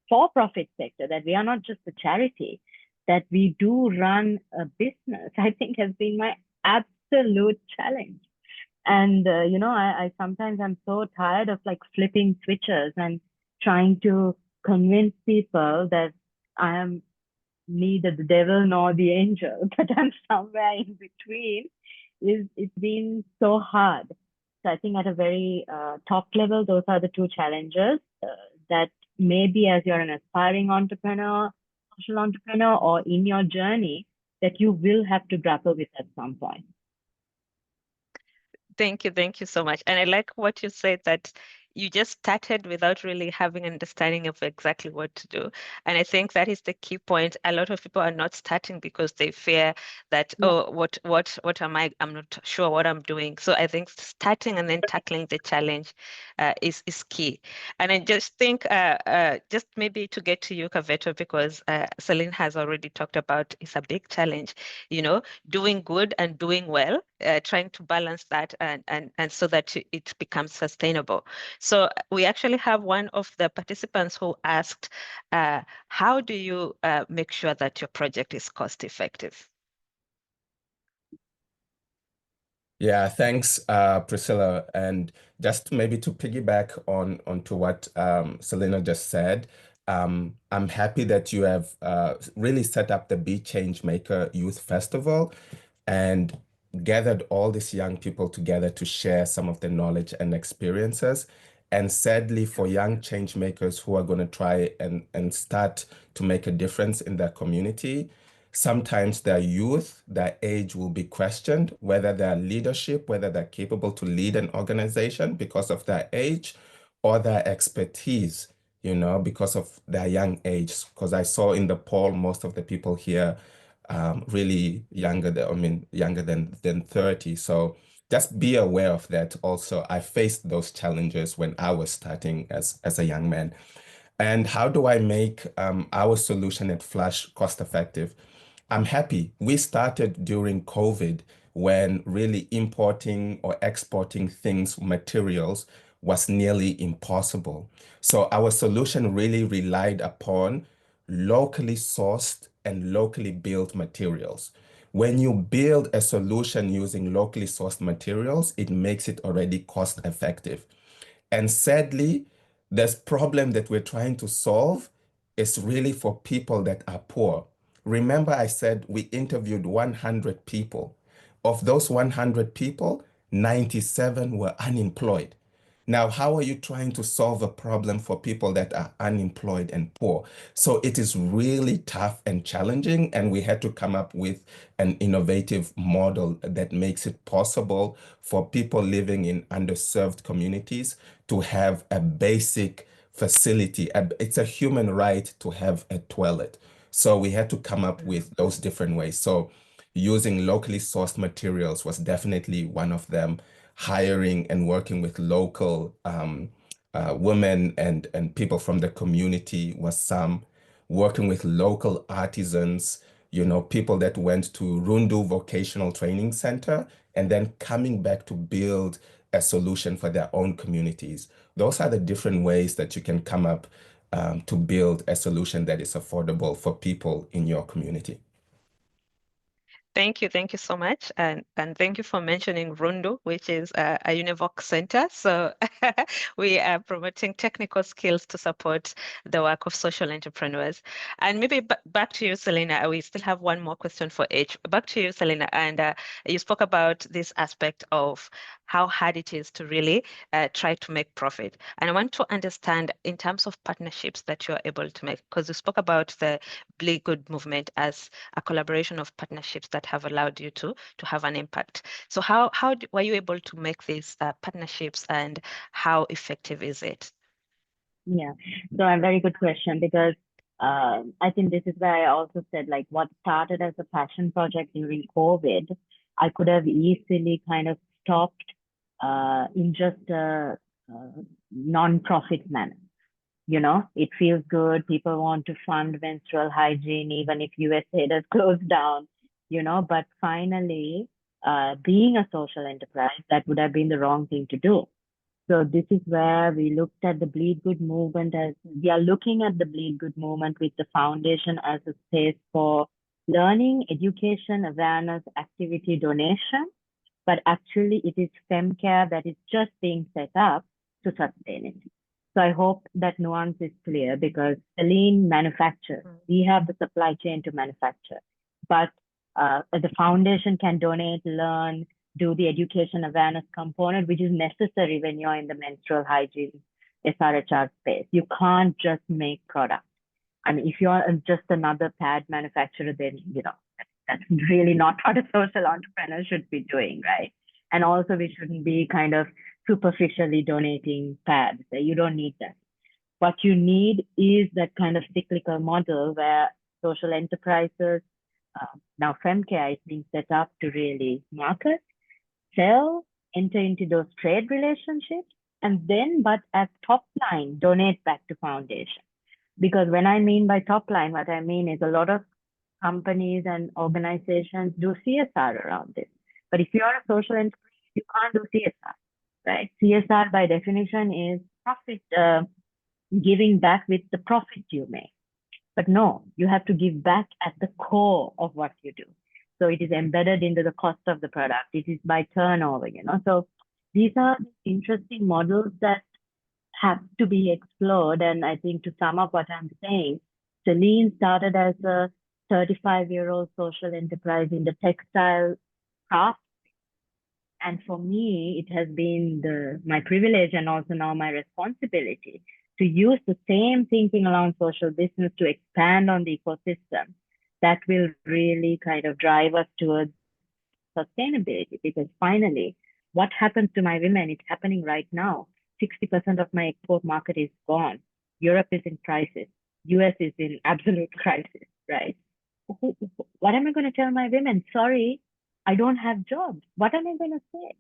for-profit sector that we are not just a charity, that we do run a business, I think has been my absolute challenge. And I sometimes I'm so tired of like flipping switches and trying to convince people that I am neither the devil nor the angel, but I'm somewhere in between. It's been so hard. So I think at a very top level, those are the two challenges that maybe as you're an aspiring entrepreneur, social entrepreneur, or in your journey, that you will have to grapple with at some point. Thank you so much. And I like what you said, that you just started without really having an understanding of exactly what to do. And I think that is the key point. A lot of people are not starting because they fear that, oh, what am I? I'm not sure what I'm doing. So I think starting and then tackling the challenge is key. And I just think, just maybe to get to you, Kaveto, because Selyna has already talked about it's a big challenge, doing good and doing well, trying to balance that and so that it becomes sustainable. So we actually have one of the participants who asked, how do you make sure that your project is cost effective? Yeah, thanks, Priscilla. And just maybe to piggyback onto what Selyna just said, I'm happy that you have really set up the BeChangeMaker Youth Festival and gathered all these young people together to share some of the knowledge and experiences. And sadly, for young change makers who are going to try and start to make a difference in their community, sometimes their youth, their age will be questioned, whether their leadership, whether they're capable to lead an organization because of their age, or their expertise, because of their young age. Because I saw in the poll, most of the people here really younger than 30. So just be aware of that also. I faced those challenges when I was starting as a young man. And how do I make our solution at Flushh cost effective? I'm happy. We started during COVID when really importing or exporting things, materials, was nearly impossible. So our solution really relied upon locally sourced and locally built materials. When you build a solution using locally sourced materials, it makes it already cost effective. And sadly, this problem that we're trying to solve is really for people that are poor. Remember, I said we interviewed 100 people. Of those 100 people, 97 were unemployed. Now, how are you trying to solve a problem for people that are unemployed and poor? So it is really tough and challenging, and we had to come up with an innovative model that makes it possible for people living in underserved communities to have a basic facility. It's a human right to have a toilet. So we had to come up with those different ways. So using locally sourced materials was definitely one of them. Hiring and working with local women and people from the community was some. Working with local artisans, people that went to Rundu Vocational Training Center and then coming back to build a solution for their own communities. Those are the different ways that you can come up to build a solution that is affordable for people in your community. Thank you so much, and thank you for mentioning Rundu, which is a UNEVOC center. So we are promoting technical skills to support the work of social entrepreneurs. And maybe back to you, Selyna. We still have one more question for H. Back to you, Selyna. And you spoke about this aspect of how hard it is to really try to make profit. And I want to understand in terms of partnerships that you're able to make, because you spoke about the Bleed Good movement as a collaboration of partnerships that have allowed you to have an impact. So how were you able to make these partnerships, and how effective is it? Yeah, so a very good question, because I think this is where I also said, like, what started as a passion project during COVID, I could have easily kind of stopped in just a non-profit manner. You know, it feels good. People want to fund menstrual hygiene, even if USA does close down, you know, but finally, being a social enterprise, that would have been the wrong thing to do. So this is where we looked at the Bleed Good movement as we are looking at the Bleed Good movement with the foundation as a space for learning, education, awareness, activity, donation. But actually it is FemCare that is just being set up to sustain it. So I hope that nuance is clear, because Selyna manufactures. We have the supply chain to manufacture. But the foundation can donate, learn, do the education awareness component, which is necessary when you're in the menstrual hygiene SRHR space. You can't just make products. I mean, if you're just another pad manufacturer, then, you know, that's really not what a social entrepreneur should be doing, right? And also we shouldn't be kind of superficially donating pads. You don't need that. What you need is that kind of cyclical model where social enterprises, now FemCare is being set up to really market, sell, enter into those trade relationships, and then, but at top line, donate back to foundation. Because when I mean by top line, what I mean is a lot of companies and organizations do CSR around this. But if you're a social enterprise, you can't do CSR, right? CSR by definition is profit, giving back with the profit you make. But no, you have to give back at the core of what you do. So it is embedded into the cost of the product. It is by turnover, you know. So these are interesting models that have to be explored. And I think to sum up what I'm saying, Selyna started as a 35-year-old social enterprise in the textile craft. And for me, it has been my privilege and also now my responsibility to use the same thinking around social business to expand on the ecosystem that will really kind of drive us towards sustainability. Because finally, what happens to my women? It's happening right now. 60% of my export market is gone. Europe is in crisis. US is in absolute crisis, right? What am I going to tell my women? Sorry, I don't have jobs. What am I going to say?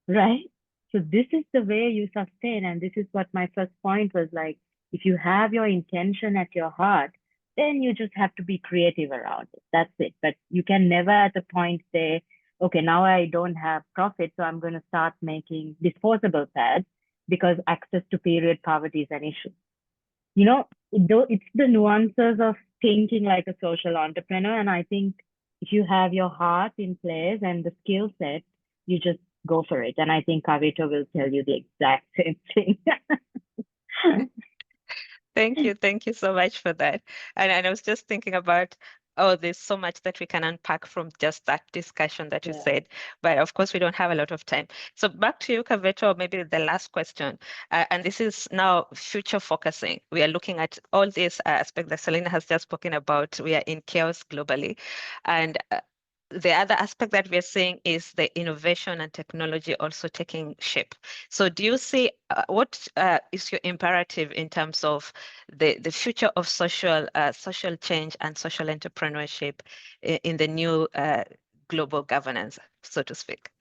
Right? So this is the way you sustain. And this is what my first point was like, if you have your intention at your heart, then you just have to be creative around it. That's it. But you can never at a point say, okay, now I don't have profit, so I'm going to start making disposable pads because access to period poverty is an issue. You know, it's the nuances of thinking like a social entrepreneur. And I think if you have your heart in place and the skill set, you just go for it. And I think Kaveto will tell you the exact same thing. Thank you so much for that. And I was just thinking about, oh, there's so much that we can unpack from just that discussion that you said. But of course, we don't have a lot of time. So back to you, Kaveto, maybe the last question. And this is now future focusing. We are looking at all these aspects that Selyna has just spoken about. We are in chaos globally. And the other aspect that we're seeing is the innovation and technology also taking shape. So do you see what is your imperative in terms of the future of social change and social entrepreneurship in the new global governance, so to speak?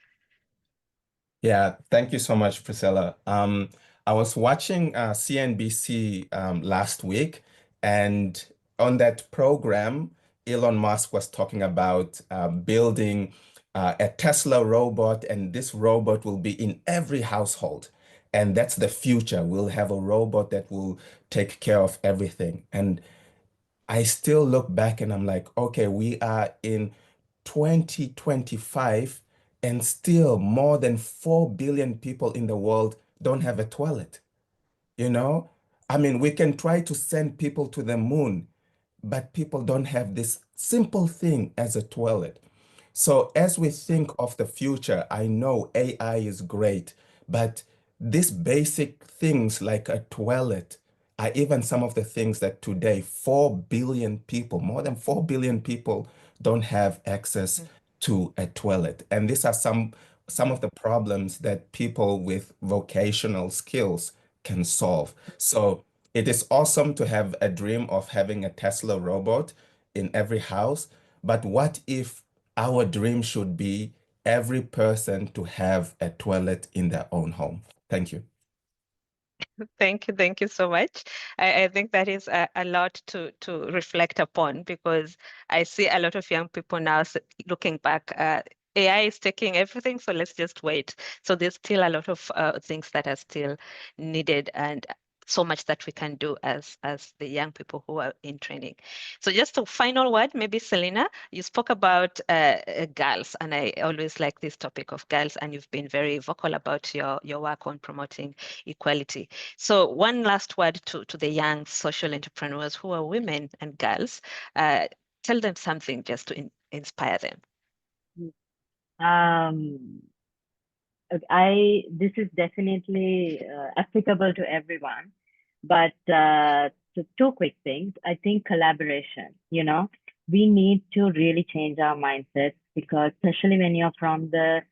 Yeah, thank you so much, Priscilla. I was watching CNBC last week, and on that program, Elon Musk was talking about building a Tesla robot, and this robot will be in every household. And that's the future. We'll have a robot that will take care of everything. And I still look back and I'm like, okay, we are in 2025, and still more than 4 billion people in the world don't have a toilet. You know, I mean, we can try to send people to the moon, but people don't have this simple thing as a toilet. So as we think of the future, I know AI is great, but these basic things like a toilet are even some of the things that today 4 billion people, more than 4 billion people don't have access to a toilet. And these are some of the problems that people with vocational skills can solve. So it is awesome to have a dream of having a Tesla robot in every house, but what if our dream should be every person to have a toilet in their own home? Thank you. Thank you so much. I think that is a lot to reflect upon, because I see a lot of young people now looking back. AI is taking everything, so let's just wait. So there's still a lot of things that are still needed, and so much that we can do as the young people who are in training. So just a final word, maybe Selyna, you spoke about girls, and I always like this topic of girls, and you've been very vocal about your work on promoting equality. So one last word to the young social entrepreneurs who are women and girls. Tell them something just to inspire them. This is definitely applicable to everyone, but so two quick things. I think collaboration, we need to really change our mindset, because especially when you're from the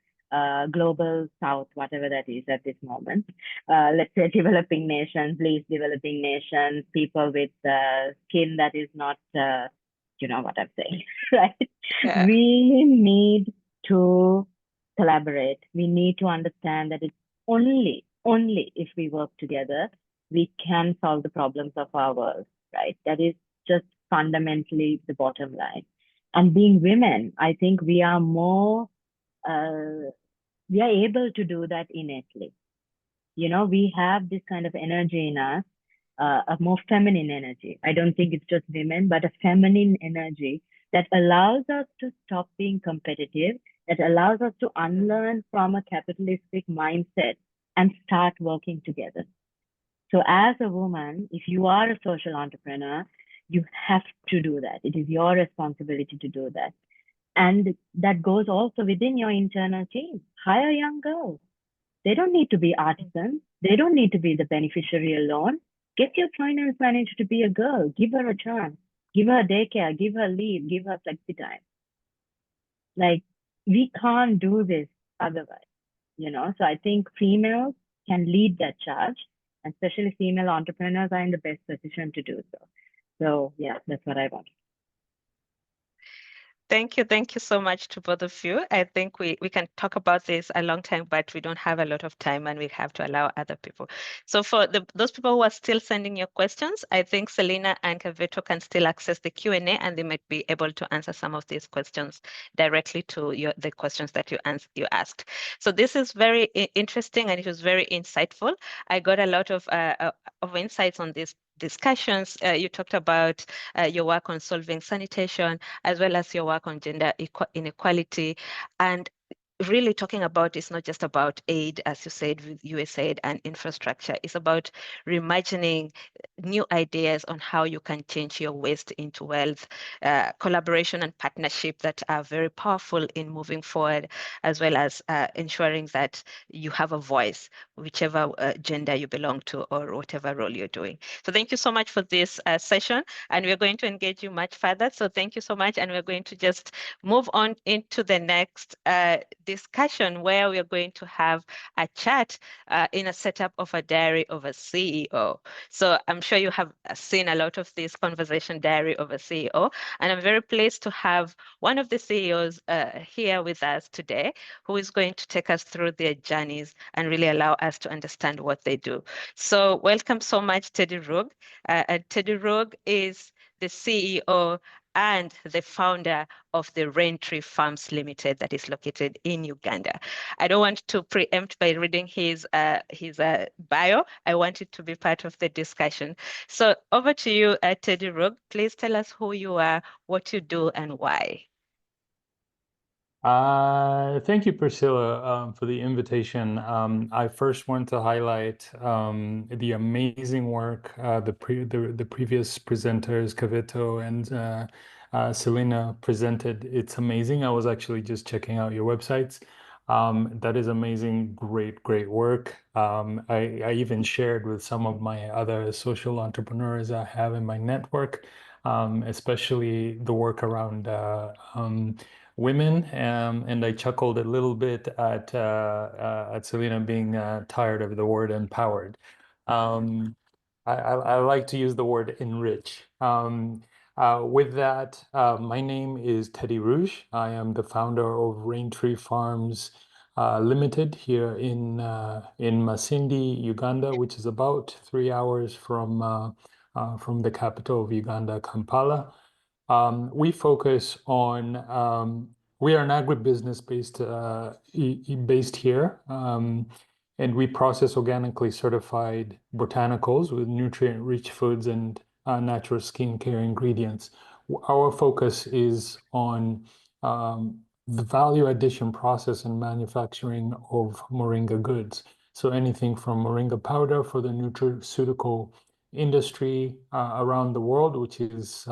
global south, whatever that is at this moment, let's say developing nations, least developing nations, people with skin that is not, you know what I'm saying, right? Yeah. We need to collaborate. We need to understand that it's only if we work together, we can solve the problems of our world, right? That is just fundamentally the bottom line. And being women, I think we are more, we are able to do that innately. We have this kind of energy in us, a more feminine energy. I don't think it's just women, but a feminine energy that allows us to stop being competitive, that allows us to unlearn from a capitalistic mindset and start working together. So as a woman, if you are a social entrepreneur, you have to do that. It is your responsibility to do that. And that goes also within your internal team. Hire young girls. They don't need to be artisans. They don't need to be the beneficiary alone. Get your finance manager to be a girl. Give her a chance. Give her daycare. Give her leave. Give her flexi time. Like, we can't do this otherwise, So I think females can lead that charge, and especially female entrepreneurs are in the best position to do so. So yeah, that's what I want. Thank you so much to both of you. I think we can talk about this a long time, but we don't have a lot of time, and we have to allow other people. So for those people who are still sending your questions, I think Selyna and Kaveto can still access the Q&A, and they might be able to answer some of these questions directly to the questions that you asked. So this is very interesting, and it was very insightful. I got a lot of insights on this discussions. You talked about your work on solving sanitation, as well as your work on gender inequality, and really talking about it's not just about aid, as you said, with USAID and infrastructure. It's about reimagining new ideas on how you can change your waste into wealth, collaboration and partnership that are very powerful in moving forward, as well as ensuring that you have a voice, whichever gender you belong to or whatever role you're doing. So thank you so much for this session, and we're going to engage you much further. So thank you so much, and we're going to just move on into the next discussion, where we're going to have a chat in a setup of a diary of a CEO. So I'm sure you have seen a lot of this conversation, diary of a CEO, and I'm very pleased to have one of the CEOs here with us today, who is going to take us through their journeys and really allow us to understand what they do. So welcome so much, Teddy Ruge. Teddy Ruge is the CEO and the founder of the Raintree Farms Limited that is located in Uganda. I don't want to preempt by reading his bio. I want it to be part of the discussion. So over to you, Teddy Ruge. Please tell us who you are, what you do, and why. Thank you, Priscilla, for the invitation. I first want to highlight the amazing work the previous presenters, Kaveto and Selyna, presented. It's amazing. I was actually just checking out your websites. That is amazing. Great work. I even shared with some of my other social entrepreneurs I have in my network, especially the work around women, and I chuckled a little bit at Selyna being tired of the word empowered. I like to use the word enrich. With that, my name is Teddy Ruge. I am the founder of Raintree Farms Limited here in Masindi, Uganda, which is about 3 hours from the capital of Uganda, Kampala. We focus on, we are an agribusiness based here, and we process organically certified botanicals with nutrient-rich foods and natural skincare ingredients. Our focus is on the value addition process and manufacturing of moringa goods. So anything from moringa powder for the nutraceutical industry around the world, which is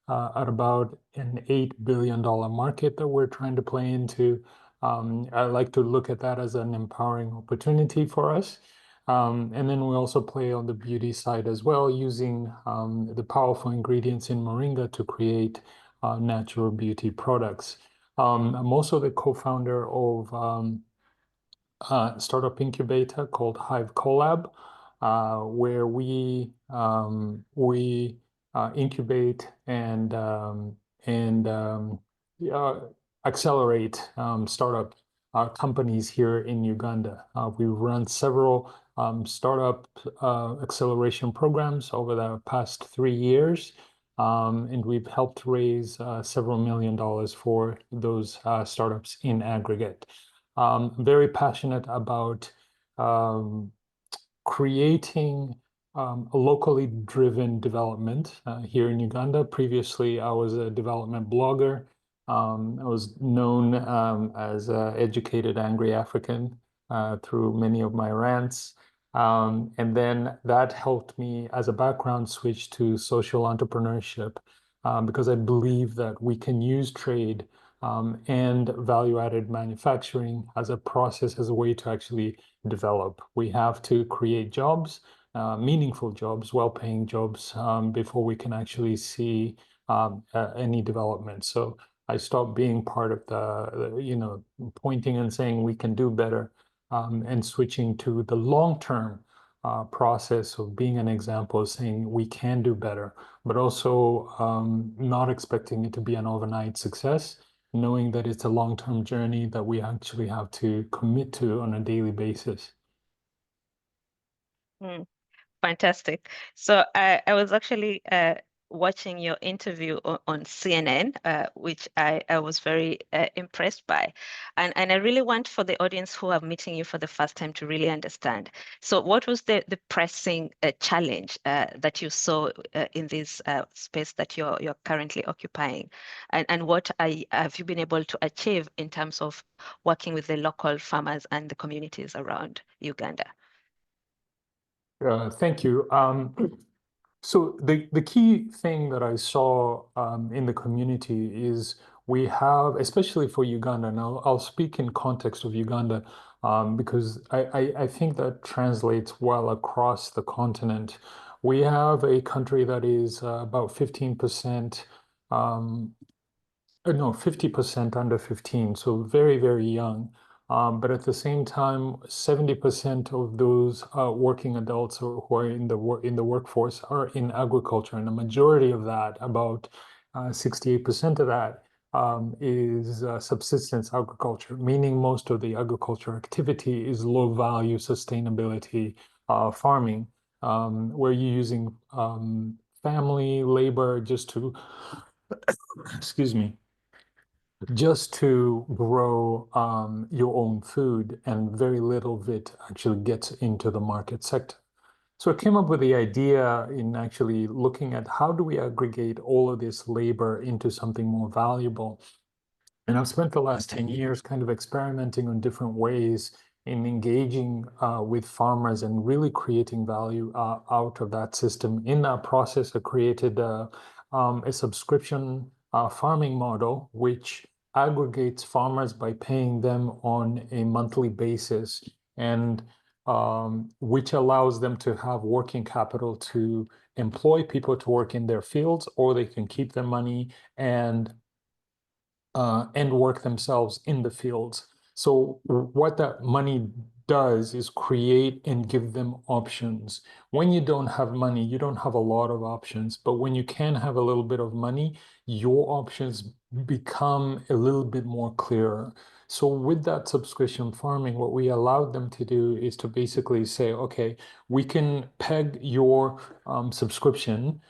at about an $8 billion market that we're trying to play into. I like to look at that as an empowering opportunity for us. And then we also play on the beauty side as well, using the powerful ingredients in moringa to create natural beauty products. I'm also the co-founder of startup incubator called Hive Collab, where we incubate and accelerate startup companies here in Uganda. We've run several startup acceleration programs over the past 3 years, and we've helped raise several $1 million for those startups in aggregate. Very passionate about creating a locally driven development here in Uganda. Previously, I was a development blogger. I was known as an educated, angry African through many of my rants. And then that helped me as a background switch to social entrepreneurship because I believe that we can use trade and value-added manufacturing as a process, as a way to actually develop. We have to create jobs, meaningful jobs, well-paying jobs, before we can actually see any development. So I stopped being part of the pointing and saying we can do better, and switching to the long-term process of being an example, of saying we can do better, but also not expecting it to be an overnight success, knowing that it's a long-term journey that we actually have to commit to on a daily basis. Fantastic. So I was actually watching your interview on CNN, which I was very impressed by. And I really want for the audience who are meeting you for the first time to really understand. So what was the pressing challenge that you saw in this space that you're currently occupying? And what have you been able to achieve in terms of working with the local farmers and the communities around Uganda? Thank you. So the key thing that I saw in the community is we have, especially for Uganda, and I'll speak in context of Uganda because I think that translates well across the continent. We have a country that is about 15%, no, 50% under 15, so very young. But at the same time, 70% of those working adults who are in the workforce are in agriculture, and the majority of that, about 68% of that, is subsistence agriculture, meaning most of the agriculture activity is low value sustainability farming, where you're using family labor just to, excuse me, just to grow your own food, and very little of it actually gets into the market sector. So I came up with the idea in actually looking at how do we aggregate all of this labor into something more valuable. And I've spent the last 10 years kind of experimenting on different ways in engaging with farmers and really creating value out of that system. In that process, I created a subscription farming model, which aggregates farmers by paying them on a monthly basis, and which allows them to have working capital to employ people to work in their fields, or they can keep their money and work themselves in the fields. So what that money does is create and give them options. When you don't have money, you don't have a lot of options, but when you can have a little bit of money, your options become a little bit more clearer. So with that subscription farming, what we allowed them to do is to basically say, okay, we can peg your subscription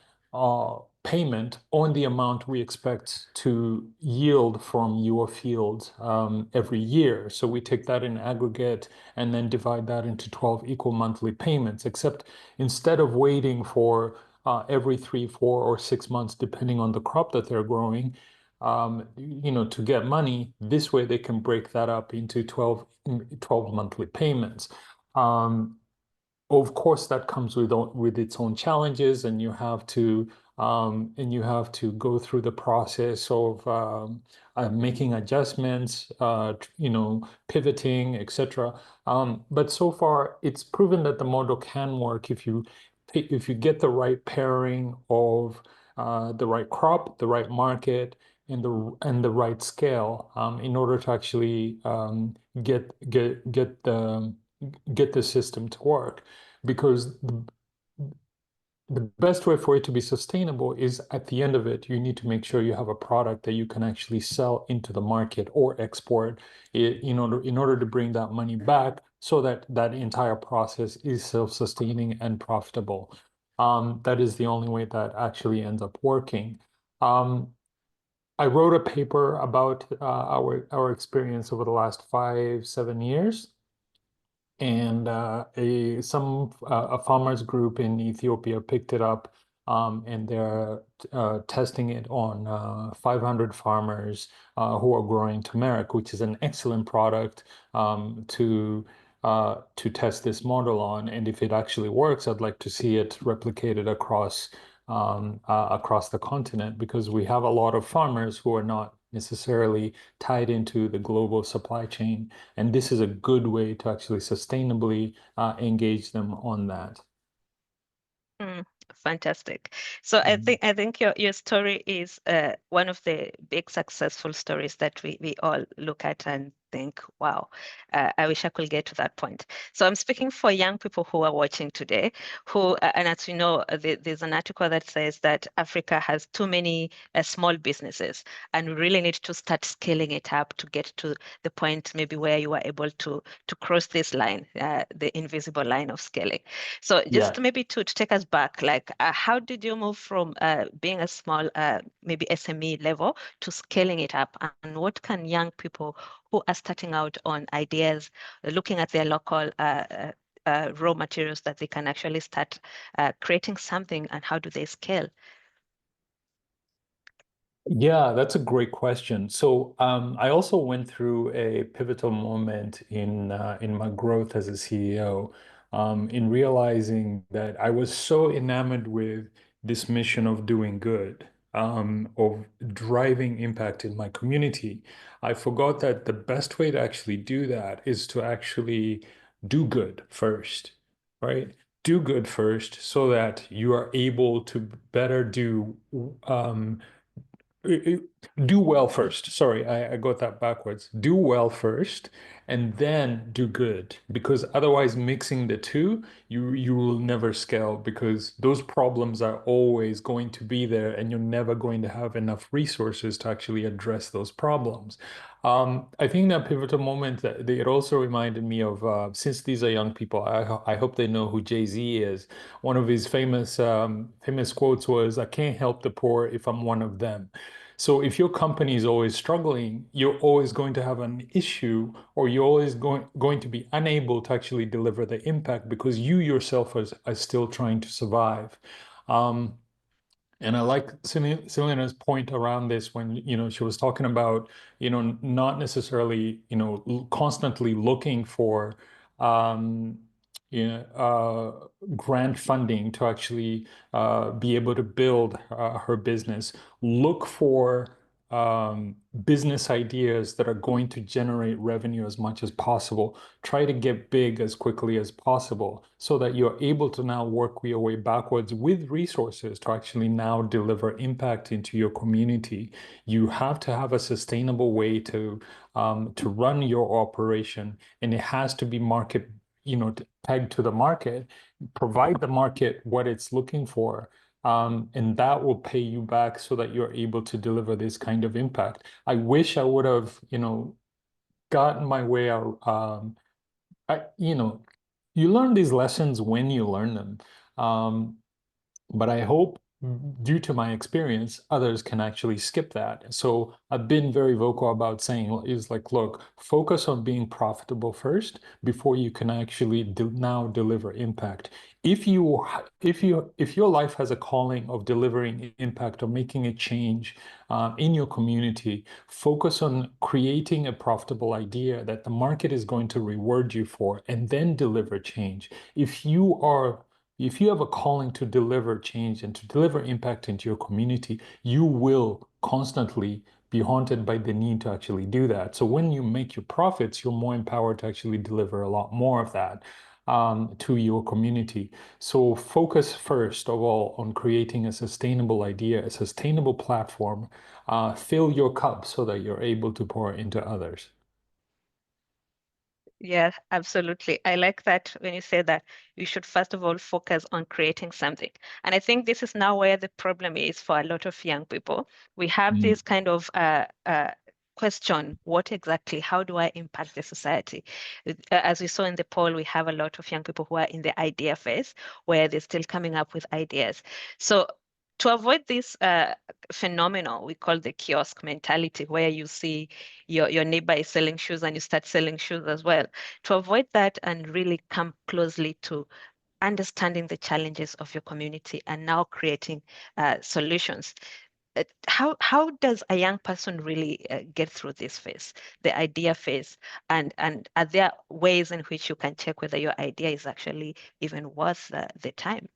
payment on the amount we expect to yield from your field every year. So we take that in aggregate and then divide that into 12 equal monthly payments, except instead of waiting for every 3, 4, or 6 months, depending on the crop that they're growing, to get money, this way they can break that up into 12 monthly payments. Of course, that comes with its own challenges, and you have to go through the process of making adjustments, pivoting, etc. But so far, it's proven that the model can work if you get the right pairing of the right crop, the right market, and the right scale in order to actually get the system to work, because the best way for it to be sustainable is, at the end of it, you need to make sure you have a product that you can actually sell into the market or export in order to bring that money back, so that that entire process is self-sustaining and profitable. That is the only way that actually ends up working. I wrote a paper about our experience over the last 5, 7 years. And a farmers group in Ethiopia picked it up, and they're testing it on 500 farmers who are growing turmeric, which is an excellent product to test this model on. And if it actually works, I'd like to see it replicated across the continent, because we have a lot of farmers who are not necessarily tied into the global supply chain. And this is a good way to actually sustainably engage them on that. Fantastic. So I think your story is one of the big successful stories that we all look at and think, wow, I wish I could get to that point. So I'm speaking for young people who are watching today, and as you know, there's an article that says that Africa has too many small businesses, and we really need to start scaling it up to get to the point maybe where you are able to cross this line, the invisible line of scaling. So just maybe to take us back, like how did you move from being a small, maybe SME level, to scaling it up? And what can young people who are starting out on ideas, looking at their local raw materials, that they can actually start creating something, and how do they scale? Yeah, that's a great question. So I also went through a pivotal moment in my growth as a CEO, in realizing that I was so enamored with this mission of doing good, of driving impact in my community. I forgot that the best way to actually do that is to actually do good first, right? Do good first, so that you are able to better do well first. Sorry, I got that backwards. Do well first, and then do good, because otherwise, mixing the two, you will never scale, because those problems are always going to be there, and you're never going to have enough resources to actually address those problems. I think that pivotal moment, that it also reminded me of, since these are young people, I hope they know who Jay-Z is. One of his famous quotes was, "I can't help the poor if I'm one of them." So if your company is always struggling, you're always going to have an issue, or you're always going to be unable to actually deliver the impact, because you yourself are still trying to survive. And I like Selyna's point around this when, she was talking about, not necessarily, constantly looking for, um, grant funding to actually be able to build her business. Look for business ideas that are going to generate revenue as much as possible. Try to get big as quickly as possible so that you're able to now work your way backwards with resources to actually now deliver impact into your community. You have to have a sustainable way to run your operation, and it has to be market, pegged to the market, provide the market what it's looking for. And that will pay you back so that you're able to deliver this kind of impact. I wish I would have, gotten my way out. You learn these lessons when you learn them. But I hope, due to my experience, others can actually skip that. So I've been very vocal about saying is like, look, focus on being profitable first before you can actually now deliver impact. If your life has a calling of delivering impact or making a change in your community, focus on creating a profitable idea that the market is going to reward you for, and then deliver change. If you have a calling to deliver change and to deliver impact into your community, you will constantly be haunted by the need to actually do that. So when you make your profits, you're more empowered to actually deliver a lot more of that to your community. So focus first of all on creating a sustainable idea, a sustainable platform. Fill your cup so that you're able to pour into others. Yeah, absolutely. I like that when you say that you should first of all focus on creating something. And I think this is now where the problem is for a lot of young people. We have this kind of question, what exactly, how do I impact the society? As we saw in the poll, we have a lot of young people who are in the idea phase where they're still coming up with ideas. So to avoid this phenomenon we call the kiosk mentality, where you see your neighbor is selling shoes and you start selling shoes as well. To avoid that and really come closely to understanding the challenges of your community and now creating solutions. How does a young person really get through this phase, the idea phase? And are there ways in which you can check whether your idea is actually even worth the time?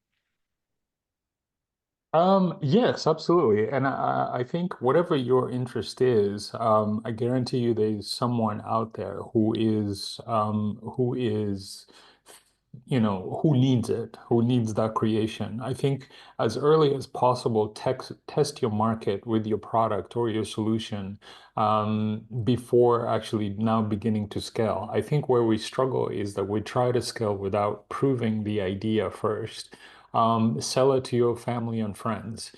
Yes, absolutely. And I think whatever your interest is, I guarantee you there's someone out there who needs it, who needs that creation. I think as early as possible, test your market with your product or your solution before actually now beginning to scale. I think where we struggle is that we try to scale without proving the idea first. Sell it to your family and friends.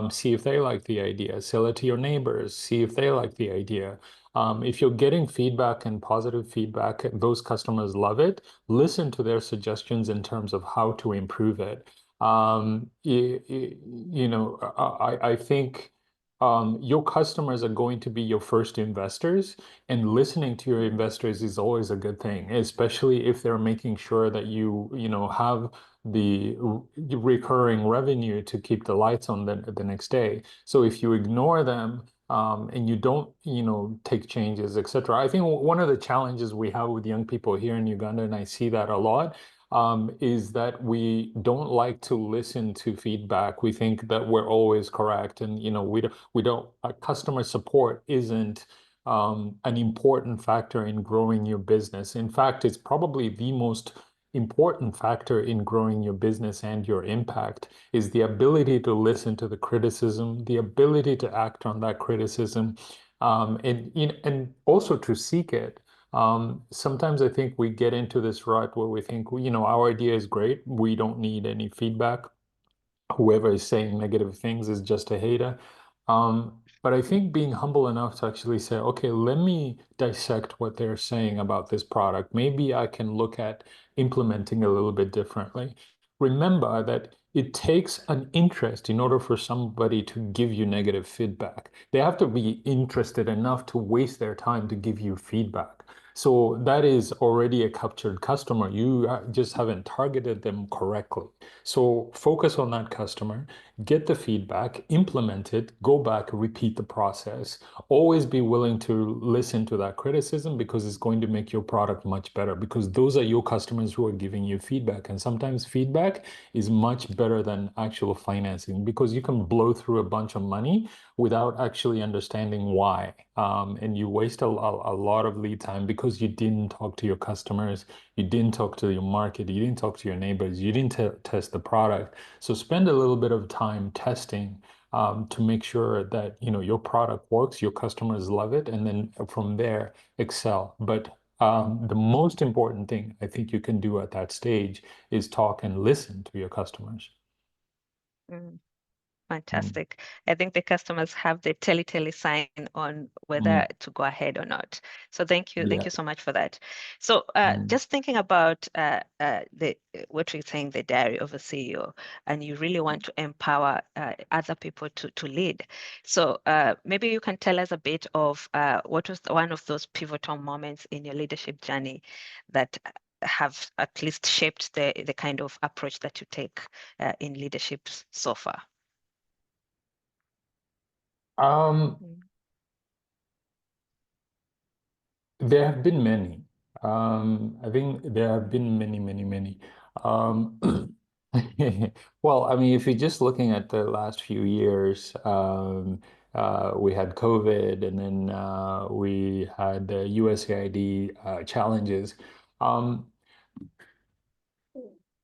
See if they like the idea. Sell it to your neighbors. See if they like the idea. If you're getting feedback and positive feedback, those customers love it. Listen to their suggestions in terms of how to improve it. I think your customers are going to be your first investors, and listening to your investors is always a good thing, especially if they're making sure that you have the recurring revenue to keep the lights on the next day. So if you ignore them, and you don't, take changes, etc. I think one of the challenges we have with young people here in Uganda, and I see that a lot, is that we don't like to listen to feedback. We think that we're always correct, and customer support isn't an important factor in growing your business. In fact, it's probably the most important factor in growing your business and your impact is the ability to listen to the criticism, the ability to act on that criticism, and also to seek it. Sometimes I think we get into this rut where we think, our idea is great. We don't need any feedback. Whoever is saying negative things is just a hater. But I think being humble enough to actually say, okay, let me dissect what they're saying about this product. Maybe I can look at implementing a little bit differently. Remember that it takes an interest in order for somebody to give you negative feedback. They have to be interested enough to waste their time to give you feedback. So that is already a captured customer. You just haven't targeted them correctly. So focus on that customer, get the feedback, implement it, go back, repeat the process. Always be willing to listen to that criticism because it's going to make your product much better, because those are your customers who are giving you feedback. And sometimes feedback is much better than actual financing, because you can blow through a bunch of money without actually understanding why. And you waste a lot of lead time because you didn't talk to your customers, you didn't talk to your market, you didn't talk to your neighbors, you didn't test the product. So spend a little bit of time testing to make sure that your product works, your customers love it, and then from there excel. But the most important thing I think you can do at that stage is talk and listen to your customers. Mm. Fantastic. I think the customers have the telltale sign on whether to go ahead or not. So thank you so much for that. So just thinking about what you're saying, the diary of a CEO, and you really want to empower other people to lead. So maybe you can tell us a bit of what was one of those pivotal moments in your leadership journey that have at least shaped the kind of approach that you take in leadership so far. There have been many. I think there have been many. Well, I mean, if you're just looking at the last few years, we had COVID, and then we had the USAID challenges.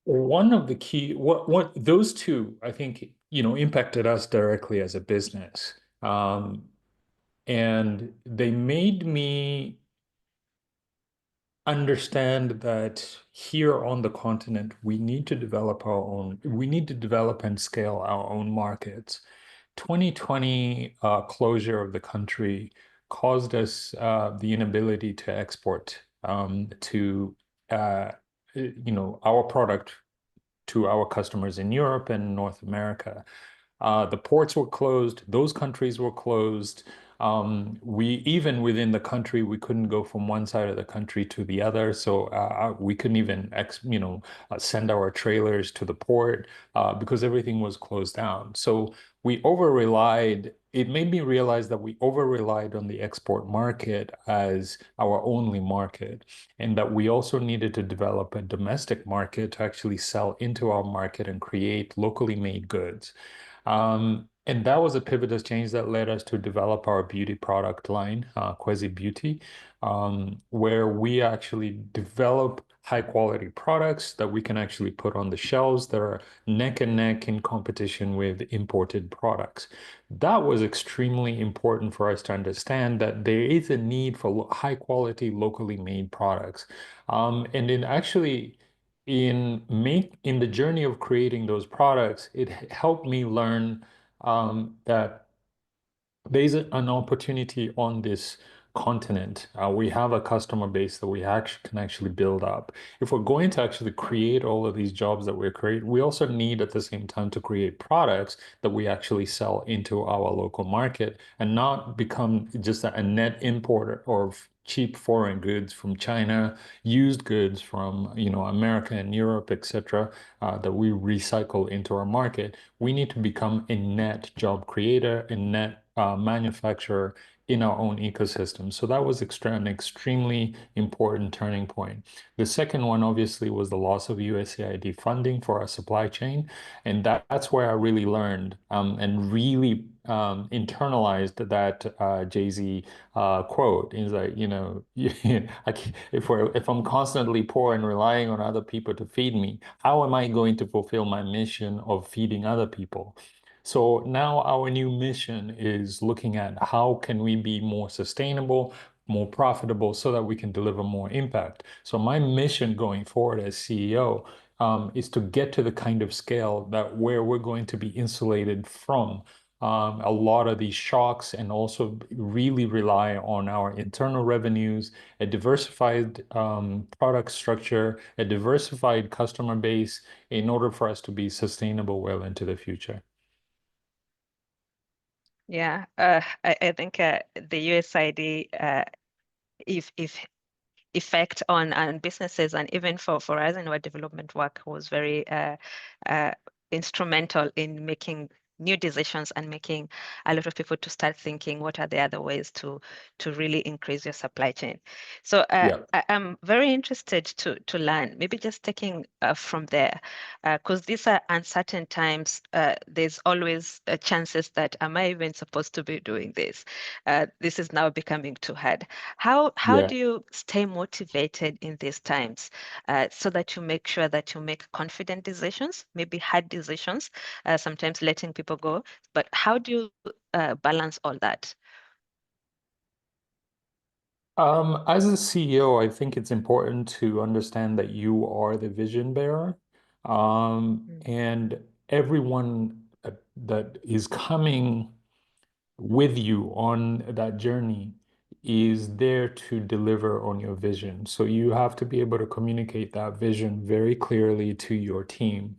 One of the key, what those two, I think, impacted us directly as a business. And they made me understand that here on the continent, we need to develop and scale our own markets. 2020 closure of the country caused us the inability to export to our product to our customers in Europe and North America. The ports were closed, those countries were closed. We, even within the country, we couldn't go from one side of the country to the other. So we couldn't even send our trailers to the port because everything was closed down. So we over-relied. It made me realize that we over-relied on the export market as our only market, and that we also needed to develop a domestic market to actually sell into our market and create locally made goods. And that was a pivotal change that led us to develop our beauty product line, Kwezi Beauty, where we actually develop high quality products that we can actually put on the shelves that are neck and neck in competition with imported products. That was extremely important for us to understand that there is a need for high quality, locally made products. And in actually in the journey of creating those products, it helped me learn that there's an opportunity on this continent. We have a customer base that we can actually build up. If we're going to actually create all of these jobs that we're creating, we also need at the same time to create products that we actually sell into our local market and not become just a net importer of cheap foreign goods from China, used goods from America and Europe, etc., that we recycle into our market. We need to become a net job creator, a net manufacturer in our own ecosystem. So that was an extremely important turning point. The second one, obviously, was the loss of USAID funding for our supply chain. And that's where I really learned and really internalized that Jay-Z quote. Is like, if I'm constantly poor and relying on other people to feed me, how am I going to fulfill my mission of feeding other people? So now our new mission is looking at how can we be more sustainable, more profitable, so that we can deliver more impact. So my mission going forward as CEO is to get to the kind of scale that where we're going to be insulated from a lot of these shocks, and also really rely on our internal revenues, a diversified product structure, a diversified customer base in order for us to be sustainable well into the future. Yeah, I think the USAID, if effect on businesses, and even for us in our development work was very instrumental in making new decisions and making a lot of people to start thinking what are the other ways to really increase your supply chain. So I'm very interested to learn, maybe just taking from there, because these are uncertain times. There's always chances that am I even supposed to be doing this? This is now becoming too hard. How do you stay motivated in these times so that you make sure that you make confident decisions, maybe hard decisions, sometimes letting people go, but how do you balance all that? As a CEO, I think it's important to understand that you are the vision bearer, and everyone that is coming with you on that journey is there to deliver on your vision. So you have to be able to communicate that vision very clearly to your team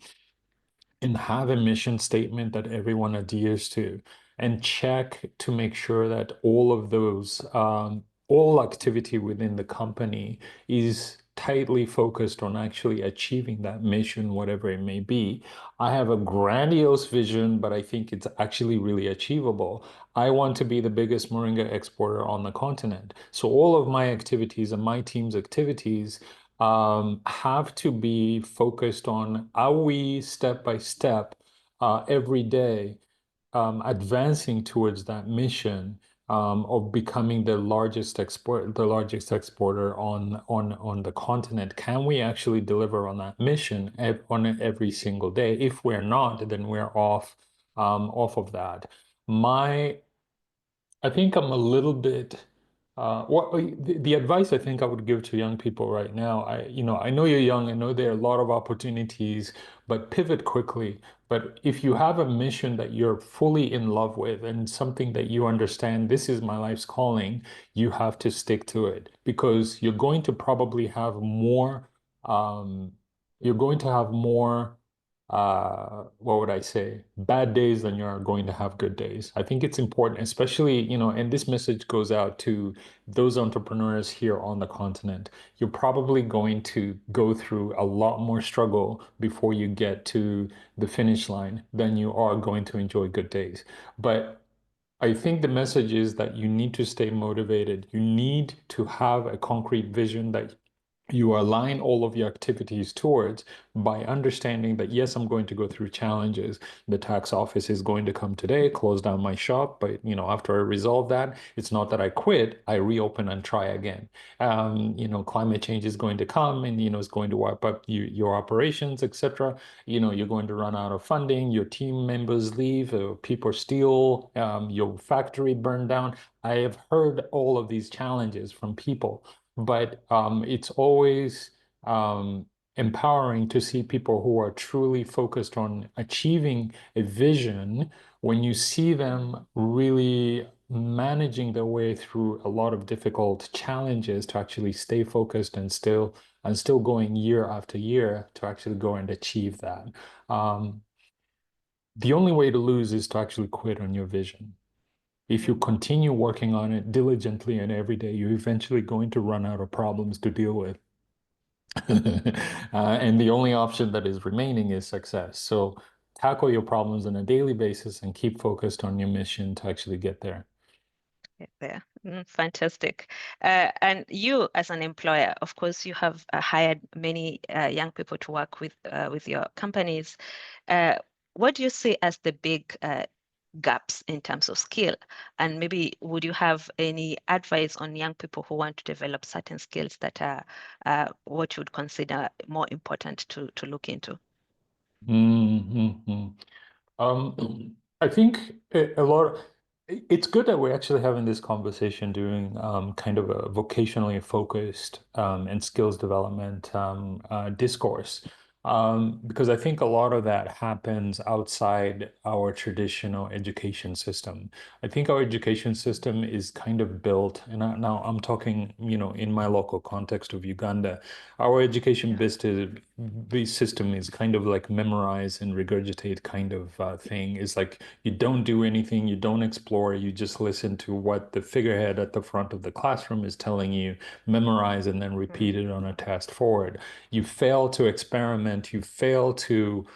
and have a mission statement that everyone adheres to, and check to make sure that all of those, all activity within the company is tightly focused on actually achieving that mission, whatever it may be. I have a grandiose vision, but I think it's actually really achievable. I want to be the biggest moringa exporter on the continent. So all of my activities and my team's activities have to be focused on how we step by step every day advancing towards that mission of becoming the largest exporter on the continent. Can we actually deliver on that mission on every single day? If we're not, then we're off of that. I think I'm a little bit the advice I think I would give to young people right now, I know you're young, I know there are a lot of opportunities, but pivot quickly. But if you have a mission that you're fully in love with and something that you understand, this is my life's calling, you have to stick to it, because you're going to probably have more, you're going to have more what would I say, bad days than you're going to have good days. I think it's important, especially, and this message goes out to those entrepreneurs here on the continent. You're probably going to go through a lot more struggle before you get to the finish line than you are going to enjoy good days. But I think the message is that you need to stay motivated. You need to have a concrete vision that you align all of your activities towards, by understanding that, yes, I'm going to go through challenges. The tax office is going to come today, close down my shop. But, after I resolve that, it's not that I quit, I reopen and try again. Climate change is going to come and, it's going to wipe up your operations, etc. You're going to run out of funding, your team members leave, people steal, your factory burned down. I have heard all of these challenges from people. But it's always empowering to see people who are truly focused on achieving a vision, when you see them really managing their way through a lot of difficult challenges to actually stay focused and still going year after year to actually go and achieve that. The only way to lose is to actually quit on your vision. If you continue working on it diligently and every day, you're eventually going to run out of problems to deal with. And the only option that is remaining is success. So tackle your problems on a daily basis and keep focused on your mission to actually get there. There. Fantastic. And you, as an employer, of course, you have hired many young people to work with your companies. What do you see as the big gaps in terms of skill? And maybe would you have any advice on young people who want to develop certain skills that are what you would consider more important to look into? Mm-hmm. I think it's good that we're actually having this conversation during kind of a vocationally focused and skills development discourse. Because I think a lot of that happens outside our traditional education system. I think our education system is kind of built, and now I'm talking, in my local context of Uganda, our education system is kind of like memorize and regurgitate kind of thing. It's like you don't do anything, you don't explore, you just listen to what the figurehead at the front of the classroom is telling you, memorize, and then repeat it on a test forward. You fail to experiment, you fail to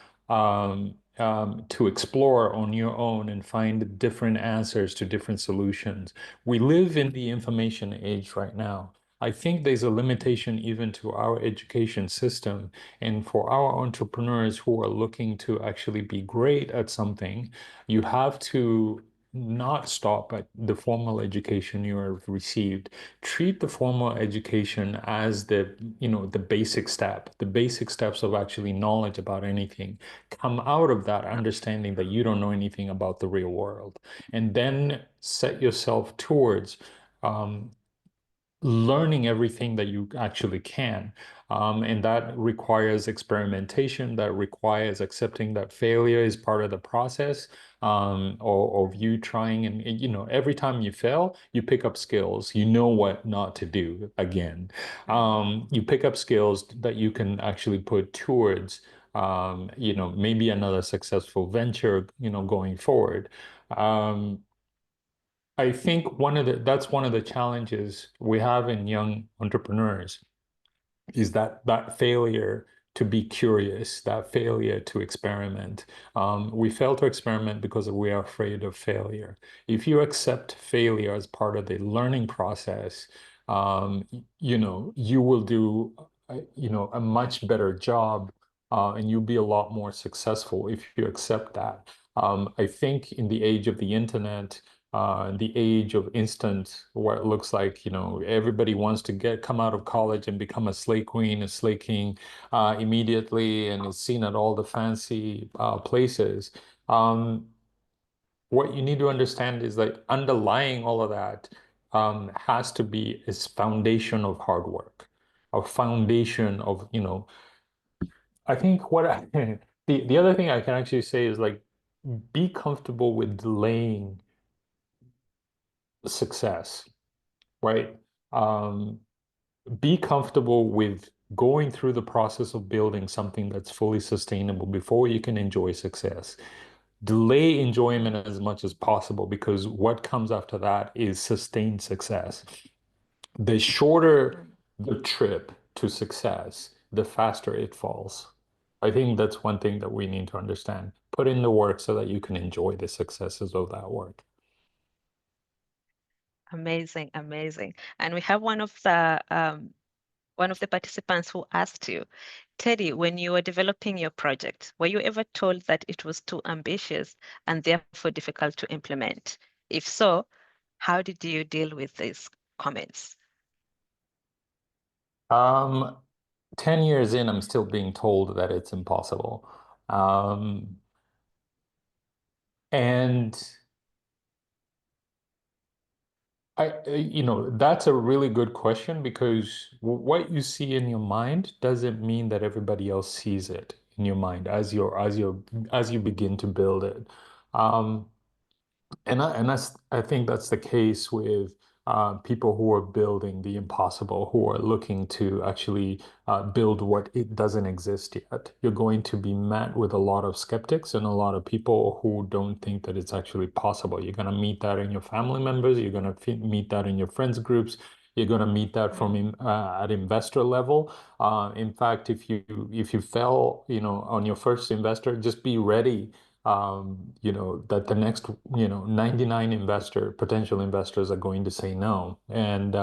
explore on your own and find different answers to different solutions. We live in the information age right now. I think there's a limitation even to our education system. And for our entrepreneurs who are looking to actually be great at something, you have to not stop at the formal education you have received. Treat the formal education as the basic steps of actually knowledge about anything. Come out of that understanding that you don't know anything about the real world, and then set yourself towards um, learning everything that you actually can. And that requires experimentation, that requires accepting that failure is part of the process, or of you trying. And, every time you fail, you pick up skills. You know what not to do again. You pick up skills that you can actually put towards, maybe another successful venture, going forward. I think that's one of the challenges we have in young entrepreneurs is that failure to be curious, that failure to experiment. We fail to experiment because we are afraid of failure. If you accept failure as part of the learning process, you will do, a much better job, and you'll be a lot more successful if you accept that. I think in the age of the internet, the age of instant, where it looks like, everybody wants to come out of college and become a slay queen, a slay king immediately, and is seen at all the fancy places. What you need to understand is that underlying all of that has to be this foundation of hard work, a foundation of, I think the other thing I can actually say is like, be comfortable with delaying success, right? Um, be comfortable with going through the process of building something that's fully sustainable before you can enjoy success. Delay enjoyment as much as possible, because what comes after that is sustained success. The shorter the trip to success, the faster it falls. I think that's one thing that we need to understand. Put in the work so that you can enjoy the successes of that work. Amazing, amazing. And we have one of the participants who asked you, Teddy, when you were developing your project, were you ever told that it was too ambitious and therefore difficult to implement? If so, how did you deal with these comments? 10 years in, I'm still being told that it's impossible. And that's a really good question, because what you see in your mind doesn't mean that everybody else sees it in your mind as you begin to build it. I think that's the case with people who are building the impossible, who are looking to actually build what it doesn't exist yet. You're going to be met with a lot of skeptics and a lot of people who don't think that it's actually possible. You're going to meet that in your family members. You're going to meet that in your friends groups. You're going to meet that from at investor level. In fact, if you fail, on your first investor, just be ready, that the next, 99 potential investors are going to say no. And